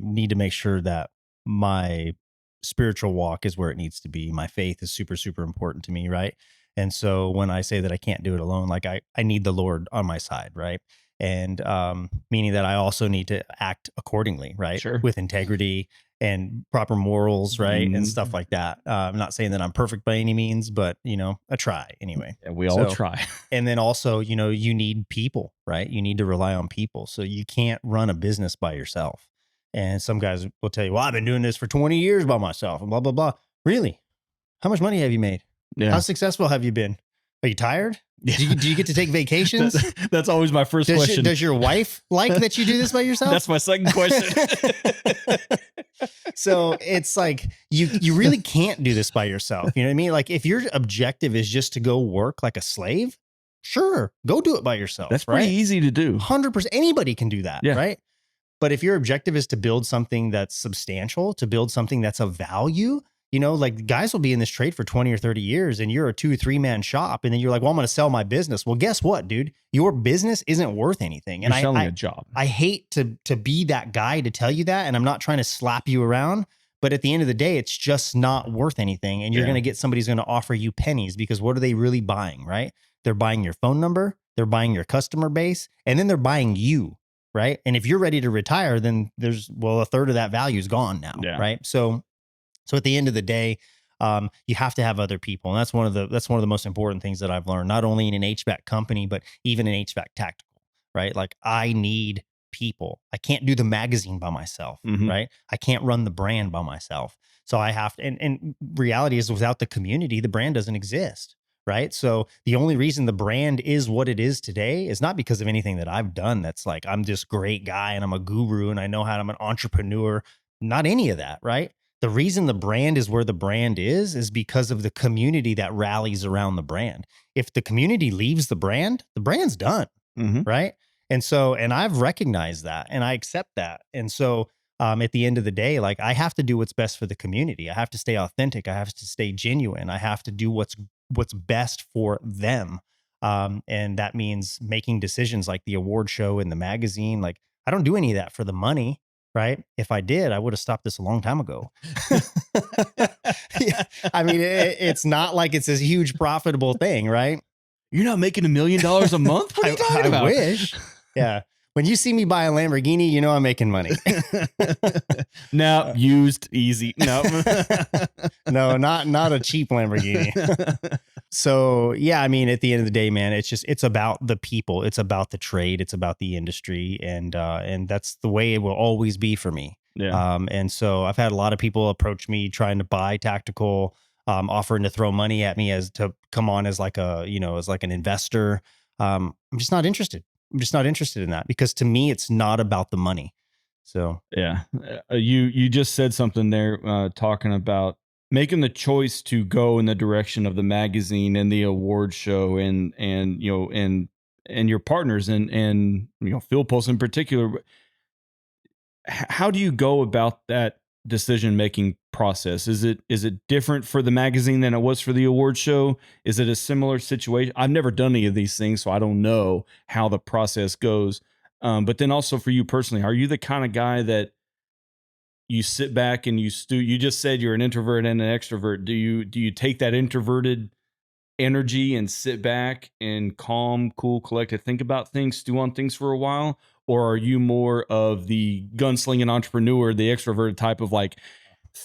need to make sure that my spiritual walk is where it needs to be. My faith is super, super important to me, right? And so when I say that I can't do it alone, like I need the Lord on my side, right? And meaning that I also need to act accordingly, right? Sure. With integrity and proper morals, right? And stuff Mhm. like that. I'm not saying that I'm perfect by any means, but I try anyway. Yeah, we all So, try. and then also, you need people, right? You need to rely on people. So you can't run a business by yourself. And some guys will tell you, well, I've been doing this for 20 years by myself and blah, blah, blah. Really? How much money have you made? How Yeah. successful have you been? Are you tired? Yeah. Do you get to take vacations? That's always my first question. Does your wife like that you do this by yourself? That's my second question. So it's like you really can't do this by yourself. You know what I mean? Like if your objective is just to go work like a slave, sure, go do it by yourself, That's pretty right? easy to do. 100%. Anybody can do that, Yeah. right? But if your objective is to build something that's substantial, to build something that's of value, like guys will be in this trade for 20 or 30 years and you're a 2 or 3 man shop. And then you're like, well, I'm going to sell my business. Well, guess what, dude? Your business isn't worth anything. And You're selling a job. I hate to be that guy to tell you that. And I'm not trying to slap you around, but at the end of the day, it's just not worth anything. And you're Yeah. going to get somebody who's going to offer you pennies because what are they really buying, right? They're buying your phone number, they're buying your customer base, and then they're buying you. Right. And if you're ready to retire, then a third of that value is gone now. Yeah. Right. So at the end of the day, you have to have other people. And that's one of the most important things that I've learned, not only in an HVAC company, but even in HVAC Tactical. Right. Like I need people. I can't do the magazine by myself. Mhm. Right. I can't run the brand by myself. So I have to, and reality is without the community, the brand doesn't exist. Right. So the only reason the brand is what it is today is not because of anything that I've done. That's like, I'm this great guy and I'm a guru and I know how I'm an entrepreneur. Not any of that. Right. The reason the brand is where the brand is because of the community that rallies around the brand. If the community leaves the brand's done. Mhm. Right. And I've recognized that and I accept that. And so, at the end of the day, like I have to do what's best for the community. I have to stay authentic. I have to stay genuine. I have to do what's best for them. And that means making decisions like the award show and the magazine. Like I don't do any of that for the money, right? If I did, I would have stopped this a long time ago. Yeah. I mean, it's not like it's a huge profitable thing, right? You're not making $1 million a month? What are you talking I about? wish. Yeah. When you see me buy a Lamborghini, you know I'm making money. No, used, easy. No. No, not a cheap Lamborghini. So yeah, I mean, at the end of the day, man, it's about the people, it's about the trade, it's about the industry, and that's the way it will always be for me. Yeah. And so I've had a lot of people approach me trying to buy Tactical, offering to throw money at me as to come on as like as like an investor. I'm just not interested. I'm just not interested in that because to me, it's not about the money. So Yeah. You just said something there, talking about making the choice to go in the direction of the magazine and the award show and your partners and FieldPulse in particular. How do you go about that decision making process? Is it different for the magazine than it was for the award show? Is it a similar situation? I've never done any of these things, so I don't know how the process goes. But then also for you personally, are you the kind of guy that you sit back and you just said you're an introvert and an extrovert. Do you take that introverted energy and sit back and calm, cool, collected, think about things, stew on things for a while? Or are you more of the gunslinging entrepreneur, the extroverted type of like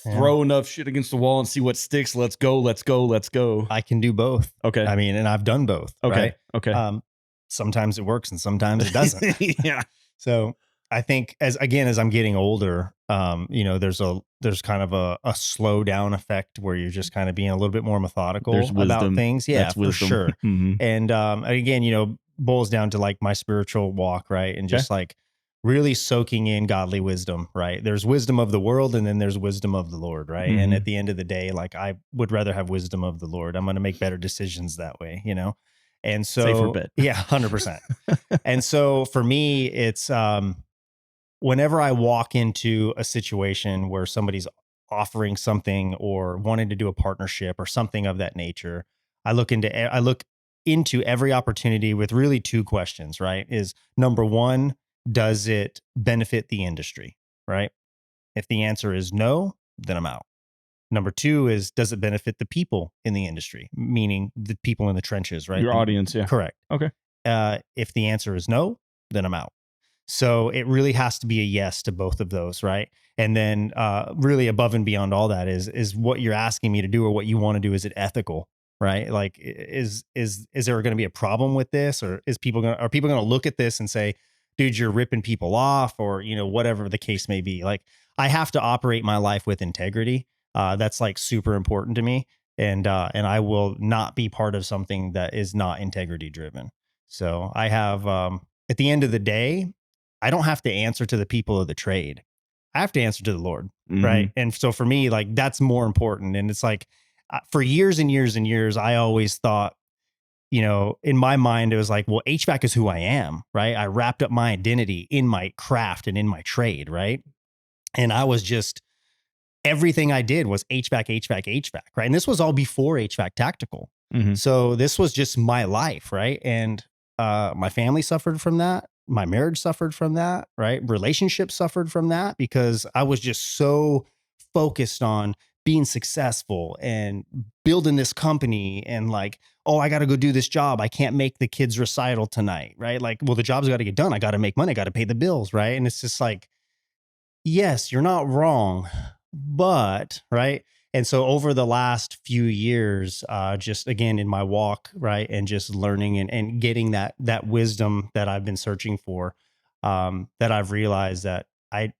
yeah, throw enough shit against the wall and see what sticks? Let's go, let's go, let's go. I can do both. Okay. I mean, and I've done both, Okay. right? Okay. Sometimes it works and sometimes it doesn't. Yeah. So I think as I'm getting older, there's kind of a slow down effect where you're just kind of being a little bit more There's methodical about wisdom. things. Yeah, That's for wisdom. sure. Mhm. And again, boils down to like my spiritual walk, right? And Okay. just like really soaking in godly wisdom, right? There's wisdom of the world and then there's wisdom of the Lord, right? And at Mhm. the end of the day, like I would rather have wisdom of the Lord. I'm going to make better decisions that way. And Safer so, bet. yeah, 100%. And so for me, it's whenever I walk into a situation where somebody's offering something or wanting to do a partnership or something of that nature, I look into every opportunity with really two questions, right? Is number one, does it benefit the industry? Right. If the answer is no, then I'm out. Number two is, does it benefit the people in the industry? Meaning the people in the trenches, right? Your audience. Yeah. Correct. Okay. If the answer is no, then I'm out. So it really has to be a yes to both of those, right? And then really above and beyond all that is what you're asking me to do or what you want to do. Is it ethical, right? Like is there going to be a problem with this, or are people going to look at this and say, dude, you're ripping people off, or whatever the case may be. Like I have to operate my life with integrity. That's like super important to me, and I will not be part of something that is not integrity driven. So I have at the end of the day, I don't have to answer to the people of the trade. I have to answer to the Lord. Mm-hmm. Right. And so for me, like that's more important. And it's like for years and years and years, I always thought, in my mind, it was like, well, HVAC is who I am. Right. I wrapped up my identity in my craft and in my trade. Right. And I was just, everything I did was HVAC, HVAC, HVAC. Right. And this was all before HVAC Tactical. Mm-hmm. So this was just my life. Right. And my family suffered from that. My marriage suffered from that, right? Relationships suffered from that because I was just so focused on being successful and building this company and like, oh, I got to go do this job. I can't make the kids' recital tonight, right? Like, well, the job's got to get done. I got to make money. I got to pay the bills, right? And it's just like, yes, you're not wrong, but right. And so over the last few years, just again in my walk, right, and just learning and getting that wisdom that I've been searching for, that I've realized that I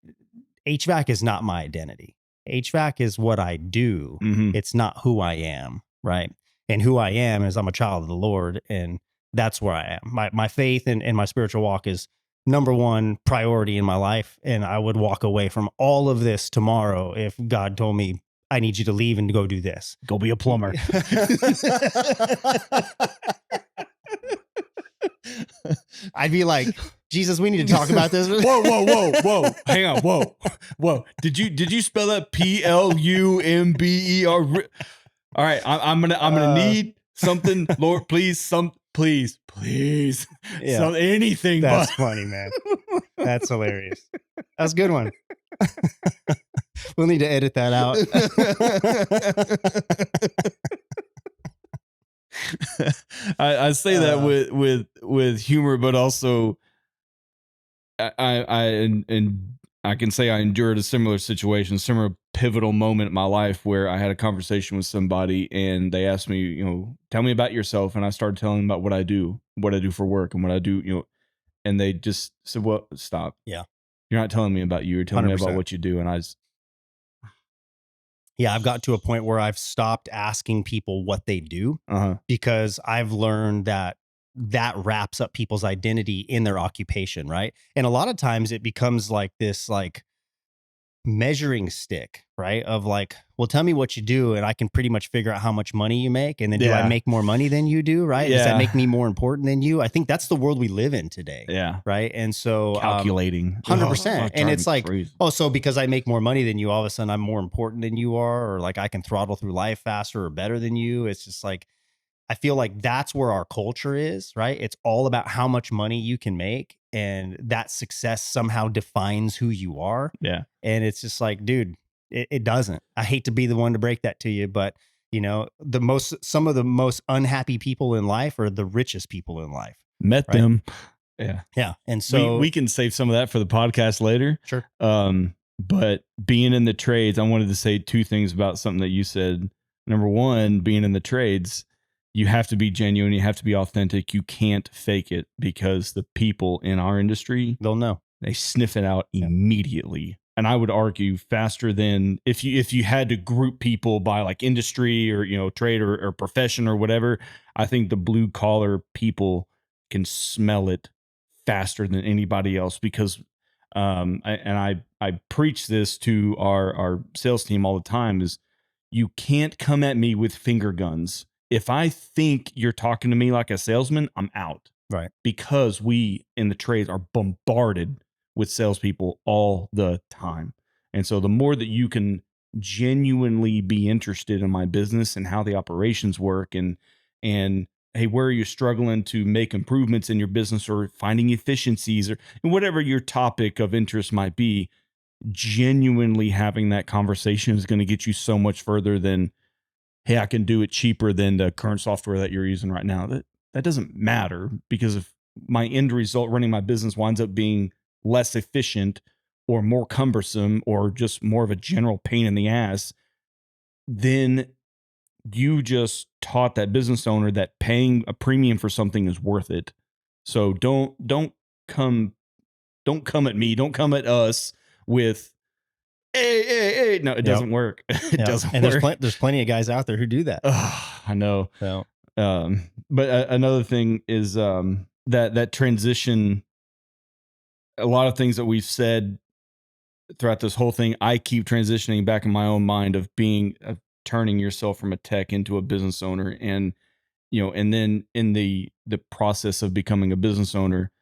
HVAC is not my identity. HVAC is what I do. Mm-hmm. It's not who I am, right? And who I am is I'm a child of the Lord, and that's where I am. My faith and my spiritual walk is number one priority in my life. And I would walk away from all of this tomorrow if God told me, I need you to leave and go do this. Go be a plumber. I'd be like, Jesus, we need to talk about this. Whoa. Hang on. Whoa. Did you spell that Plumber? All right. I'm gonna need something, Lord, please, please. Yeah. Anything. That's funny, man. That's hilarious. That's a good one. We'll need to edit that out. I say that with humor, but also I can say I endured a similar situation, similar pivotal moment in my life where I had a conversation with somebody and they asked me, tell me about yourself. And I started telling them about what I do for work and what I do, and they just said, well, stop. Yeah. You're not telling me about you. You're telling 100%. me about what you do. And I've got to a point where I've stopped asking people what they do because I've learned that wraps up people's identity in their occupation. Right. And a lot of times it becomes like this, like measuring stick, right? Of like, well, tell me what you do and I can pretty much figure out how much money you make. And then do I make more money than you do? Right. Does that make me more important than you? I think that's the world we live in today. Yeah. Right. And so calculating 100%. And it's like, crazy. oh, so because I make more money than you, all of a sudden I'm more important than you are, or like I can throttle through life faster or better than you. It's just like, I feel like that's where our culture is, right? It's all about how much money you can make, and that success somehow defines who you are. Yeah. And it's just like, dude, it doesn't. I hate to be the one to break that to you, but some of the most unhappy people in life are the richest people in life. Met right? them. Yeah. Yeah. And so we can save some of that for the podcast later. Sure. But being in the trades, I wanted to say two things about something that you said. Number one, being in the trades, you have to be genuine. You have to be authentic. You can't fake it because the people in our industry, they'll know. They sniff it out immediately. And I would argue faster than if you had to group people by like industry or, trade or profession or whatever. I think the blue collar people can smell it faster than anybody else because I preach this to our sales team all the time is you can't come at me with finger guns. If I think you're talking to me like a salesman, I'm out. Right. Because we in the trades are bombarded with salespeople all the time. And so the more that you can genuinely be interested in my business and how the operations work and hey, where are you struggling to make improvements in your business or finding efficiencies or whatever your topic of interest might be, genuinely having that conversation is going to get you so much further than, hey, I can do it cheaper than the current software that you're using right now. That doesn't matter, because if my end result running my business winds up being less efficient or more cumbersome or just more of a general pain in the ass, then you just taught that business owner that paying a premium for something is worth it. So come don't come at me, don't come at us with, hey. No, it Yep. doesn't work. It Yep. doesn't And work. there's plenty of guys out there who do that. Ugh, I know. So But another thing is that transition. A lot of things that we've said throughout this whole thing, I keep transitioning back in my own mind of being of turning yourself from a tech into a business owner, and and then in the process of becoming a business owner,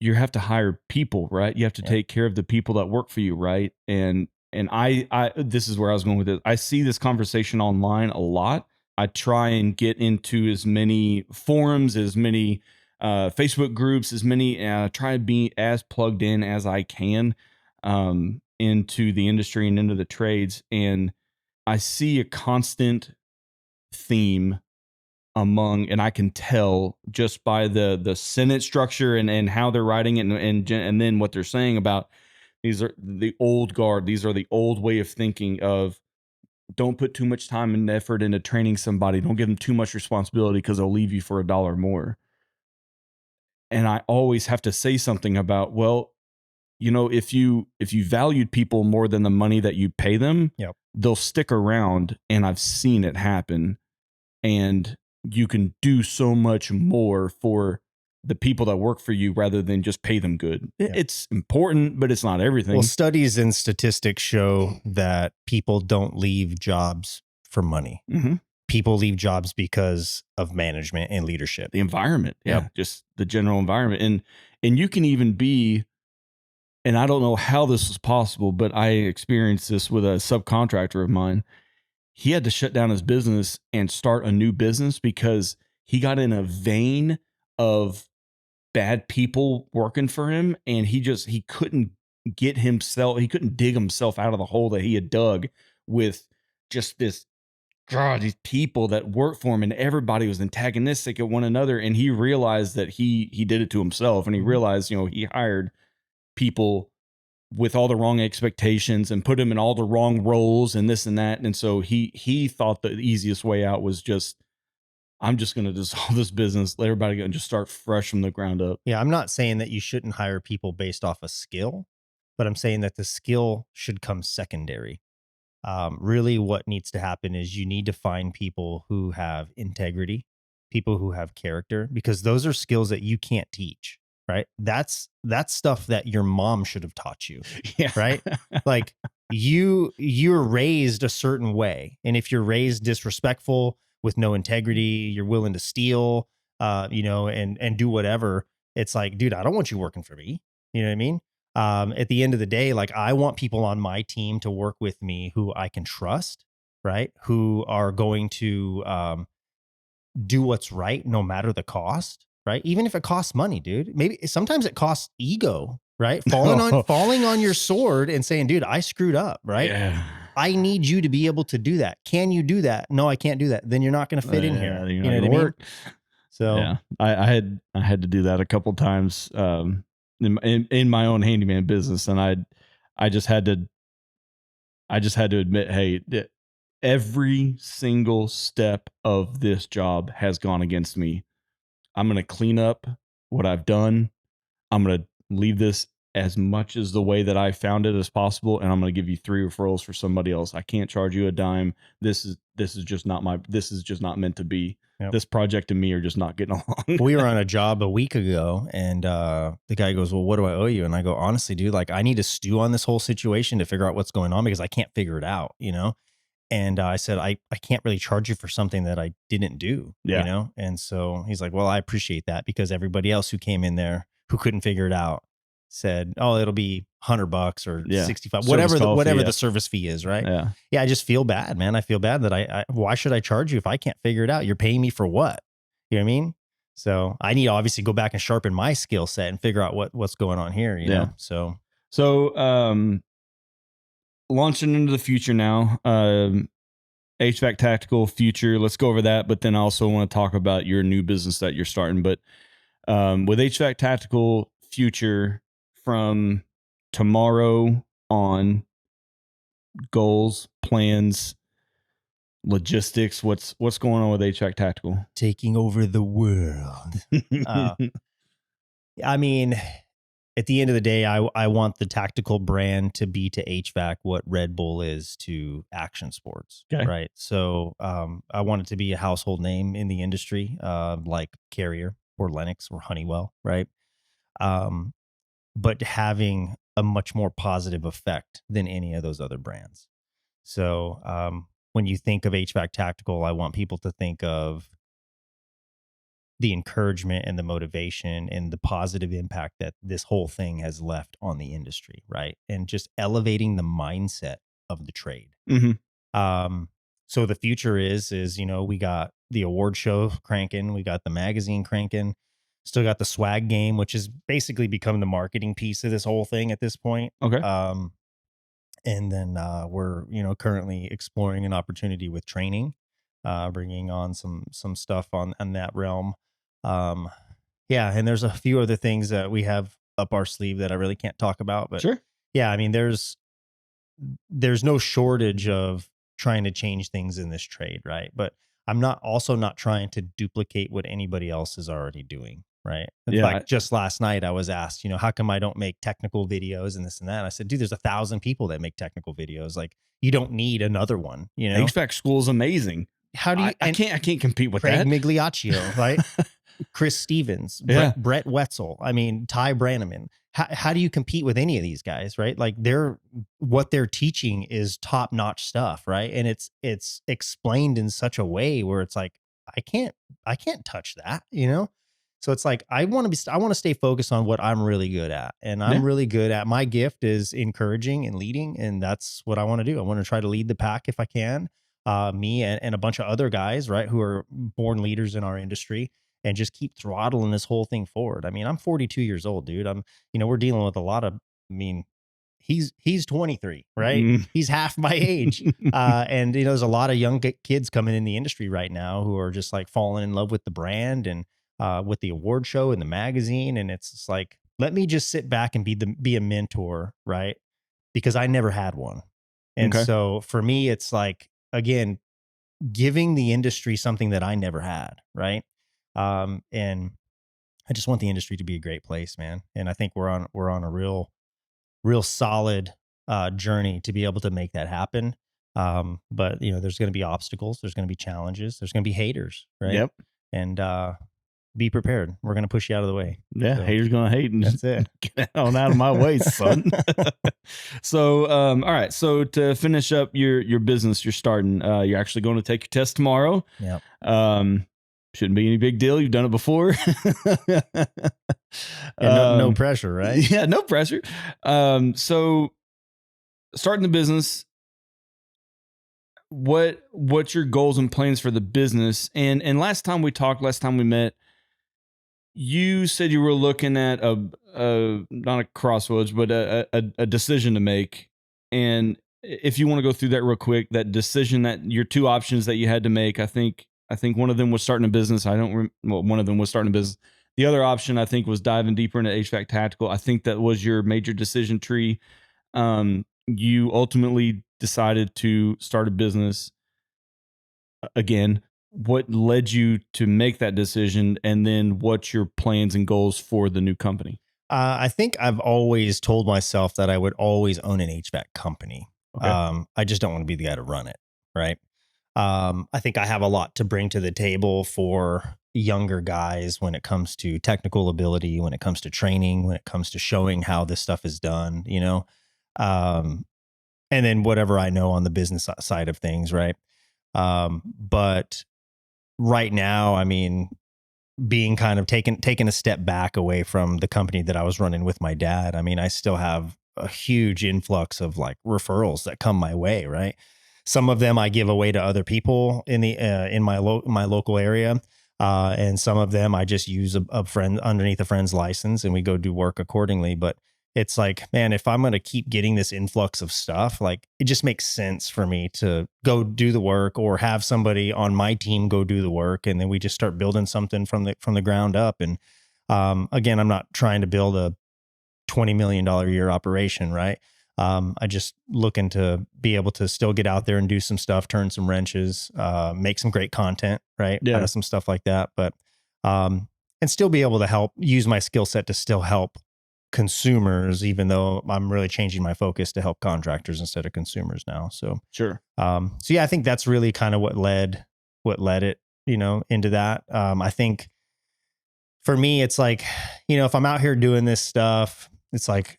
you have to hire people, right? You have to yep. take care of the people that work for you, right? And I this is where I was going with it. I see this conversation online a lot. I try and get into as many forums, as many Facebook groups, as many try to be as plugged in as I can into the industry and into the trades. And I see a constant theme among, and I can tell just by the sentence structure and how they're writing it, and then what they're saying about, these are the old guard, these are the old way of thinking of, don't put too much time and effort into training somebody, don't give them too much responsibility because they'll leave you for $1 more. And I always have to say something about, well, if you valued people more than the money that you pay them, Yep. they'll stick around, and I've seen it happen. And you can do so much more for the people that work for you rather than just pay them good. Yep. It's important, but it's not Well, everything. studies and statistics show that people don't leave jobs for money. Mm-hmm. People leave jobs because of management and leadership. The environment, Yeah. just the general environment, and you can even be. And I don't know how this was possible, but I experienced this with a subcontractor of mine. He had to shut down his business and start a new business because he got in a vein of bad people working for him, and he couldn't he couldn't dig himself out of the hole that he had dug with just this, God, these people that work for him, and everybody was antagonistic at one another. And he realized that he did it to himself, and he Mhm. realized, he hired people with all the wrong expectations and put him in all the wrong roles and this and that. And so he thought the easiest way out was just, I'm just going to dissolve this business, let everybody go and just start fresh from the ground up. Yeah, I'm not saying that you shouldn't hire people based off a skill, but I'm saying that the skill should come secondary. Really, what needs to happen is you need to find people who have integrity, people who have character, because those are skills that you can't teach, right? That's stuff that your mom should have taught you, Yeah. right? Like you're raised a certain way, and if you're raised disrespectful with no integrity, you're willing to steal, and do whatever. It's like, dude, I don't want you working for me. You know what I mean? At the end of the day, like I want people on my team to work with me who I can trust, right? Who are going to do what's right no matter the cost, right? Even if it costs money, dude. Maybe sometimes it costs ego, right? Falling on your sword and saying, dude, I screwed up, right? Yeah. I need you to be able to do that. Can you do that? No, I can't do that. Then you're not going to fit in Yeah, here. you're You not know what gonna I mean? work. So Yeah, I had to do that a couple times in my own handyman business, and I just had to admit, hey, every single step of this job has gone against me. I'm going to clean up what I've done. I'm going to leave this as much as the way that I found it as possible, and I'm going to give you 3 referrals for somebody else. I can't charge you a dime. This is just not this is just not meant to be. yep. This project and me are just not getting along. We were on a job a week ago, and the guy goes, well, what do I owe you? And I go, honestly, dude, like I need to stew on this whole situation to figure out what's going on because I can't figure it out, And I said, I can't really charge you for something that I didn't do, Yeah. And so he's like, well, I appreciate that because everybody else who came in there who couldn't figure it out said, oh, it'll be $100 or Yeah. 65, Service call fee, whatever yeah. the service fee is. Right. Yeah. Yeah. I just feel bad, man. I feel bad that why should I charge you if I can't figure it out? You're paying me for what? You know what I mean? So I need to obviously go back and sharpen my skill set and figure out what's going on here, Yeah. So So, launching into the future now, HVAC Tactical future. Let's go over that. But then I also want to talk about your new business that you're starting. But with HVAC Tactical future from tomorrow on, goals, plans, logistics. What's going on with HVAC Tactical? Taking over the world. Uh, I mean, at the end of the day, I want the tactical brand to be to HVAC what Red Bull is to action sports, Okay. right? So I want it to be a household name in the industry, like Carrier or Lennox or Honeywell, right? Um, but having a much more positive effect than any of those other brands. So when you think of HVAC Tactical, I want people to think of the encouragement and the motivation and the positive impact that this whole thing has left on the industry, right? And just elevating the mindset of the trade. Hmm. Um, so the future is we got the award show cranking, we got the magazine cranking, still got the swag game, which has basically become the marketing piece of this whole thing at this point. Okay. And then we're currently exploring an opportunity with training, bringing on some stuff on that realm. um yeah, and there's a few other things that we have up our sleeve that I really can't talk about, but Sure. yeah, I mean there's no shortage of trying to change things in this trade, right? But I'm not trying to duplicate what anybody else is already doing, right? In Yeah. fact, just last night I was asked, how come I don't make technical videos and this and that? I said, dude, there's 1,000 people that make technical videos. Like, you don't need another one, HVAC school is amazing. How do you and I can't compete with Craig that. Migliaccio, right? Chris Stevens, Yeah. Brett Wetzel. I mean, Ty Brannaman. How do you compete with any of these guys, right? Like, what they're teaching is top notch stuff, right? And it's explained in such a way where it's like I can't I can't touch that. So it's like I want to stay focused on what I'm really good at, and Yeah. I'm really good at my gift is encouraging and leading, and that's what I want to do. I want to try to lead the pack if I can. Me and a bunch of other guys, right, who are born leaders in our industry, and just keep throttling this whole thing forward. I mean, I'm 42 years old, dude. We're dealing with a lot of, I mean, he's 23, right? Mm. He's half my age. And there's a lot of young kids coming in the industry right now who are just like falling in love with the brand and with the award show and the magazine. And it's just like, let me just sit back and be a mentor, right? Because I never had one. And Okay. so for me, it's like, again, giving the industry something that I never had, right? And I just want the industry to be a great place, man. And I think we're on a real solid journey to be able to make that happen. But there's going to be obstacles, there's going to be challenges, there's going to be haters, right? Yep. And be prepared. We're going to push you out of the way. Yeah. So Haters gonna hate and just that's it. get on out of my way, son. So, all right. So to finish up your business, you're starting. You're actually going to take your test tomorrow. Yeah. Um, shouldn't be any big deal. You've done it before. And no pressure, right? Yeah, no pressure. So starting the business, what's your goals and plans for the business? And last time we met, you said you were looking at a not a crossroads, but a decision to make. And if you want to go through that real quick, that decision, that your two options that you had to make, I think one of them was starting a business. Well, one of them was starting a business. The other option I think was diving deeper into HVAC Tactical. I think that was your major decision tree. You ultimately decided to start a business. Again, what led you to make that decision, and then what's your plans and goals for the new company? I think I've always told myself that I would always own an HVAC company. Okay. I just don't want to be the guy to run it, right? I think I have a lot to bring to the table for younger guys when it comes to technical ability, when it comes to training, when it comes to showing how this stuff is done. Um, and then whatever I know on the business side of things, right? But right now, I mean, being kind of taken a step back away from the company that I was running with my dad. I mean, I still have a huge influx of like referrals that come my way, right? Some of them I give away to other people in my local area, and some of them I just use a friend underneath a friend's license, and we go do work accordingly. But it's like, man, if I'm going to keep getting this influx of stuff, like it just makes sense for me to go do the work or have somebody on my team go do the work. And then we just start building something from the ground up. And again, I'm not trying to build a $20 million a year operation, right? I just looking to be able to still get out there and do some stuff, turn some wrenches, make some great content, right? Out Yeah, of some stuff like that. But, and still be able to help use my skill set to still help consumers, even though I'm really changing my focus to help contractors instead of consumers now. So, sure. so yeah, I think that's really kind of what led it, into that. I think for me, it's like, if I'm out here doing this stuff, it's like,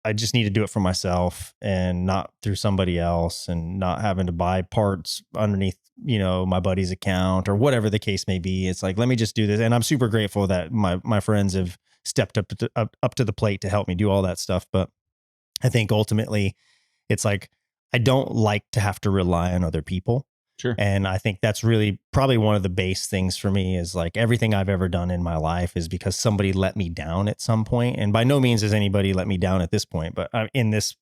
I just need to do it for myself and not through somebody else and not having to buy parts underneath, my buddy's account or whatever the case may be. It's like, let me just do this. And I'm super grateful that my friends have stepped up to the plate to help me do all that stuff. But I think ultimately it's like, I don't like to have to rely on other people. Sure. And I think that's really probably one of the base things for me is like everything I've ever done in my life is because somebody let me down at some point. And by no means has anybody let me down at this point, but in this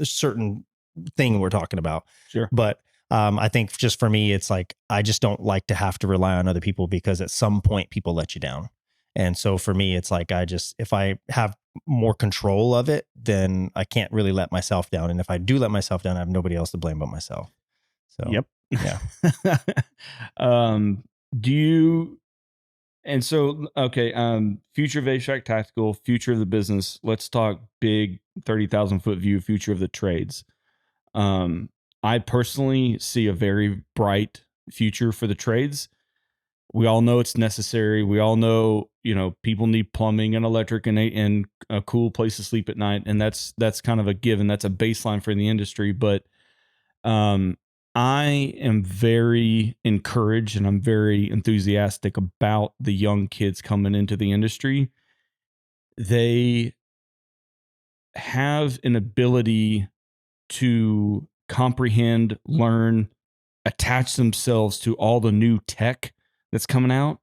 certain thing we're talking about. Sure. But I think just for me, it's like, I just don't like to have to rely on other people because at some point people let you down. And so for me, it's like, if I have more control of it, then I can't really let myself down. And if I do let myself down, I have nobody else to blame but myself. So, Yep. yeah. um, do you, and so, okay, future of HVAC Tactical, future of the business. Let's talk big 30,000 foot view, future of the trades. Um, I personally see a very bright future for the trades. We all know it's necessary. We all know, people need plumbing and electric and a cool place to sleep at night. And that's kind of a given. That's a baseline for the industry. But um, I am very encouraged and I'm very enthusiastic about the young kids coming into the industry. They have an ability to comprehend, learn, attach themselves to all the new tech that's coming out.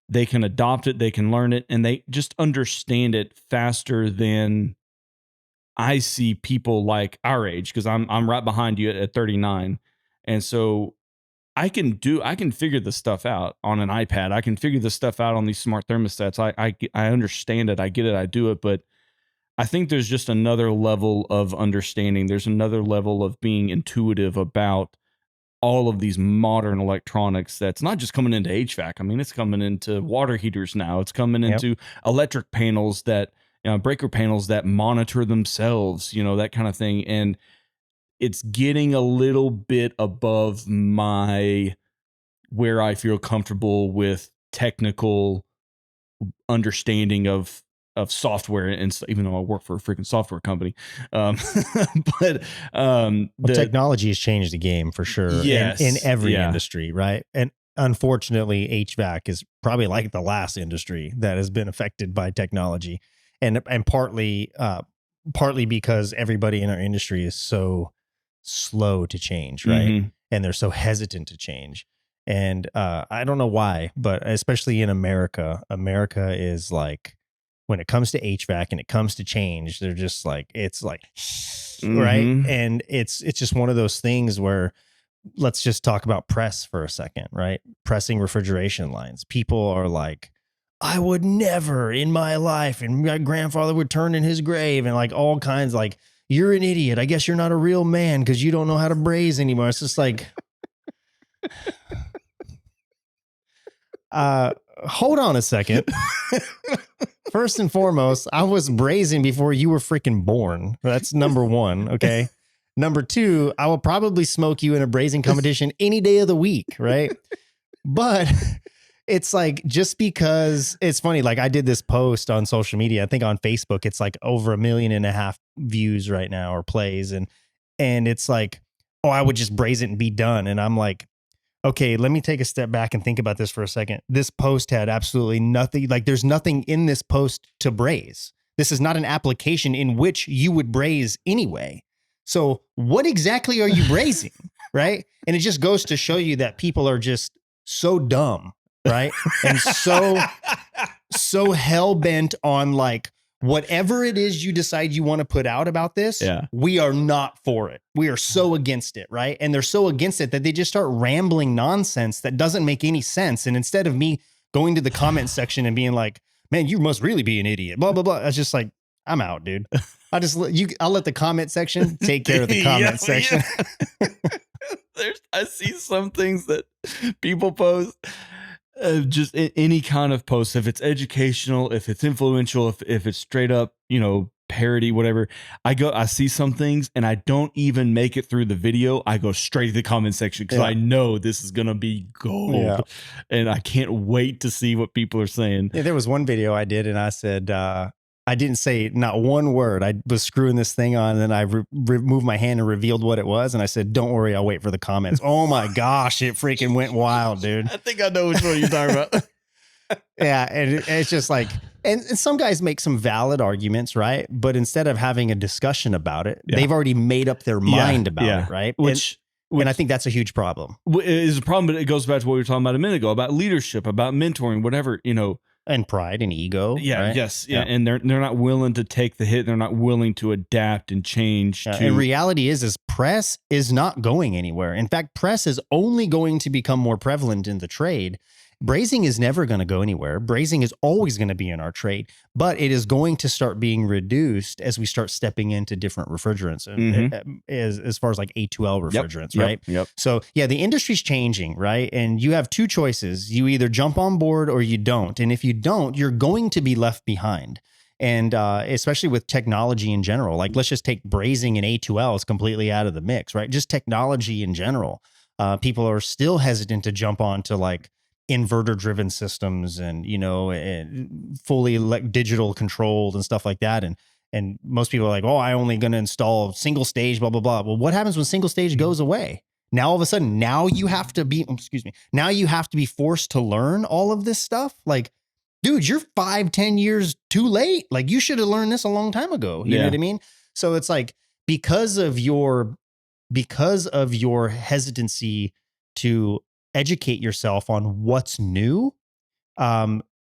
They can adopt it, they can learn it, and they just understand it faster than I see people like our age, because I'm right behind you at 39. And so I can figure this stuff out on an iPad. I can figure this stuff out on these smart thermostats. I understand it, I get it, I do it, but I think there's just another level of understanding. There's another level of being intuitive about all of these modern electronics that's not just coming into HVAC. I mean, it's coming into water heaters now. It's coming Yep. into electric panels that, breaker panels that monitor themselves, that kind of thing. And it's getting a little bit above my where I feel comfortable with technical understanding of software even though I work for a freaking software company. Um, but Well, technology has changed the game for sure in yes, every yeah. industry, right? And unfortunately, HVAC is probably like the last industry that has been affected by technology, and partly because everybody in our industry is so slow to change, right? Mhm. And they're so hesitant to change. And I don't know why, but especially in America, America is like, when it comes to HVAC and it comes to change, they're just like, it's like, right. Mhm. And it's just one of those things where, let's just talk about press for a second, right? Pressing refrigeration lines. People are like, I would never in my life. And my grandfather would turn in his grave and like all kinds, like, you're an idiot. I guess you're not a real man because you don't know how to braise anymore. It's just like, hold on a second. First and foremost, I was brazen before you were freaking born. That's number one. Okay. Number two, I will probably smoke you in a brazen competition any day of the week. Right. But it's like, just because it's funny, like I did this post on social media, I think on Facebook, it's like over 1.5 million views right now or plays. And it's like, oh, I would just braze it and be done. And I'm like, okay, let me take a step back and think about this for a second. This post had absolutely nothing, like there's nothing in this post to braise. This is not an application in which you would braise anyway. So what exactly are you braising? Right. And it just goes to show you that people are just so dumb. Right. And so hell bent on like, whatever it is you decide you want to put out about this, Yeah. we are not for it. We are so against it, right? And they're so against it that they just start rambling nonsense that doesn't make any sense. And instead of me going to the comment section and being like, man, you must really be an idiot, blah, blah, blah. I was just like, I'm out, dude. I'll let the comment section take care of the comment section. Yeah. I see some things that people post, just any kind of post, if it's educational, if it's influential, if it's straight up, parody, whatever. I see some things and I don't even make it through the video. I go straight to the comment section because I know this is going to be gold, and I can't wait to see what people are saying. Yeah, there was one video I did and I said, I didn't say not one word. I was screwing this thing on, and then I removed my hand and revealed what it was. And I said, don't worry, I'll wait for the comments. Oh my gosh, it freaking went wild, dude. I think I know which one you're talking about. Yeah. And it's just like, and some guys make some valid arguments, right? But instead of having a discussion about it, they've already made up their mind about it, right? Which I think that's a huge problem. Is a problem, but it goes back to what we were talking about a minute ago, about leadership, about mentoring, whatever, and pride and ego. Yeah. Right? Yes. Yeah. And they're not willing to take the hit. They're not willing to adapt and change. And reality is press is not going anywhere. In fact, press is only going to become more prevalent in the trade. Brazing is never going to go anywhere. Brazing is always going to be in our trade, but it is going to start being reduced as we start stepping into different refrigerants, as far as like A2L refrigerants, right? Yep. So yeah, the industry's changing, right? And you have two choices. You either jump on board or you don't. And if you don't, you're going to be left behind. And especially with technology in general, like let's just take brazing and A2L is completely out of the mix, right? Just technology in general. People are still hesitant to jump on to like inverter driven systems and, and fully digital controlled and stuff like that. And most people are like, oh, I only going to install single stage, blah, blah, blah. Well, what happens when single stage goes away? Now, all of a sudden, now you have to be forced to learn all of this stuff. Like, dude, you're 5-10 years too late. Like you should have learned this a long time ago. You know what I mean? So it's like, because of your hesitancy to educate yourself on what's new,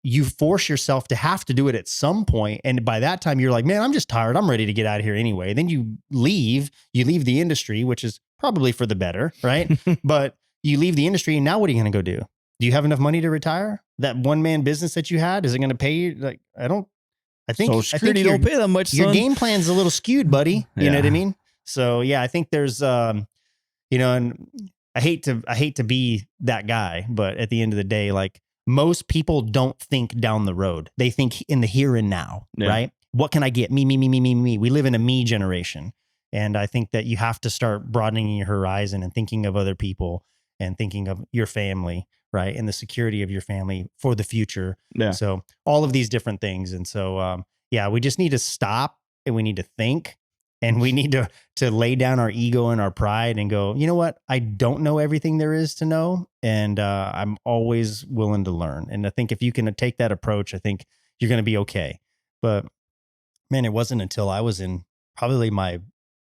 you force yourself to have to do it at some point. And by that time you're like, man, I'm just tired. I'm ready to get out of here anyway. Then you leave the industry, which is probably for the better, right? But you leave the industry and now what are you going to go do? Do you have enough money to retire? That one-man business that you had, is it going to pay you? Like, I think Social Security don't pay that much, son. Your game plan's a little skewed, buddy. You know what I mean? So yeah, I think there's, and I hate to be that guy, but at the end of the day, like most people don't think down the road. They think in the here and now, right? What can I get? Me. We live in a me generation. And I think that you have to start broadening your horizon and thinking of other people and thinking of your family, right? And the security of your family for the future. Yeah. So all of these different things. And so, we just need to stop and we need to think. And we need to lay down our ego and our pride and go, you know what? I don't know everything there is to know. And I'm always willing to learn. And I think if you can take that approach, I think you're going to be okay. But man, it wasn't until I was in probably my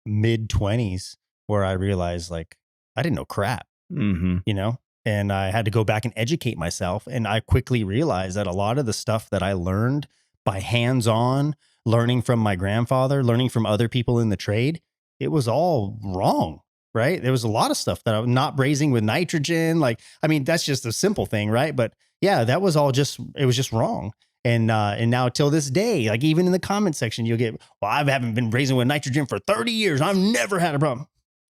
mid-20s where I realized like, I didn't know crap, and I had to go back and educate myself. And I quickly realized that a lot of the stuff that I learned by hands-on, learning from my grandfather, learning from other people in the trade, it was all wrong, right? There was a lot of stuff that I was not brazing with nitrogen. Like, I mean, that's just a simple thing, right? But yeah, that was all it was just wrong. And now till this day, like even in the comment section, you'll get, well, I haven't been brazing with nitrogen for 30 years. I've never had a problem.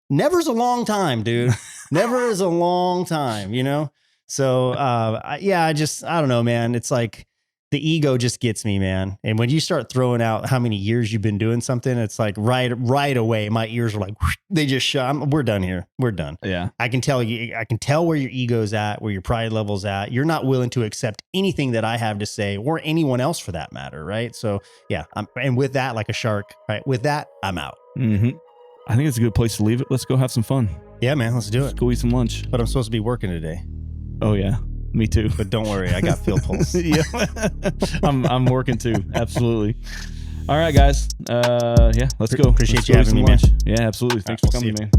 Never's a long time, dude. Never is a long time, So, I don't know, man. It's like, the ego just gets me, man. And when you start throwing out how many years you've been doing something, it's like right away, my ears are like, whoosh, they just shut. We're done here. We're done. Yeah. I can tell where your ego's at, where your pride level's at. You're not willing to accept anything that I have to say or anyone else for that matter. Right. So yeah. And with that, like a shark, right. With that, I'm out. Mm-hmm. I think it's a good place to leave it. Let's go have some fun. Yeah, man. Let's do it. Let's go eat some lunch. But I'm supposed to be working today. Oh yeah. Me too. But don't worry, I got FieldPulse. Yeah, I'm working too. Absolutely. All right, guys. Let's go. Appreciate you having me, man. Yeah, absolutely. Thanks for coming, man.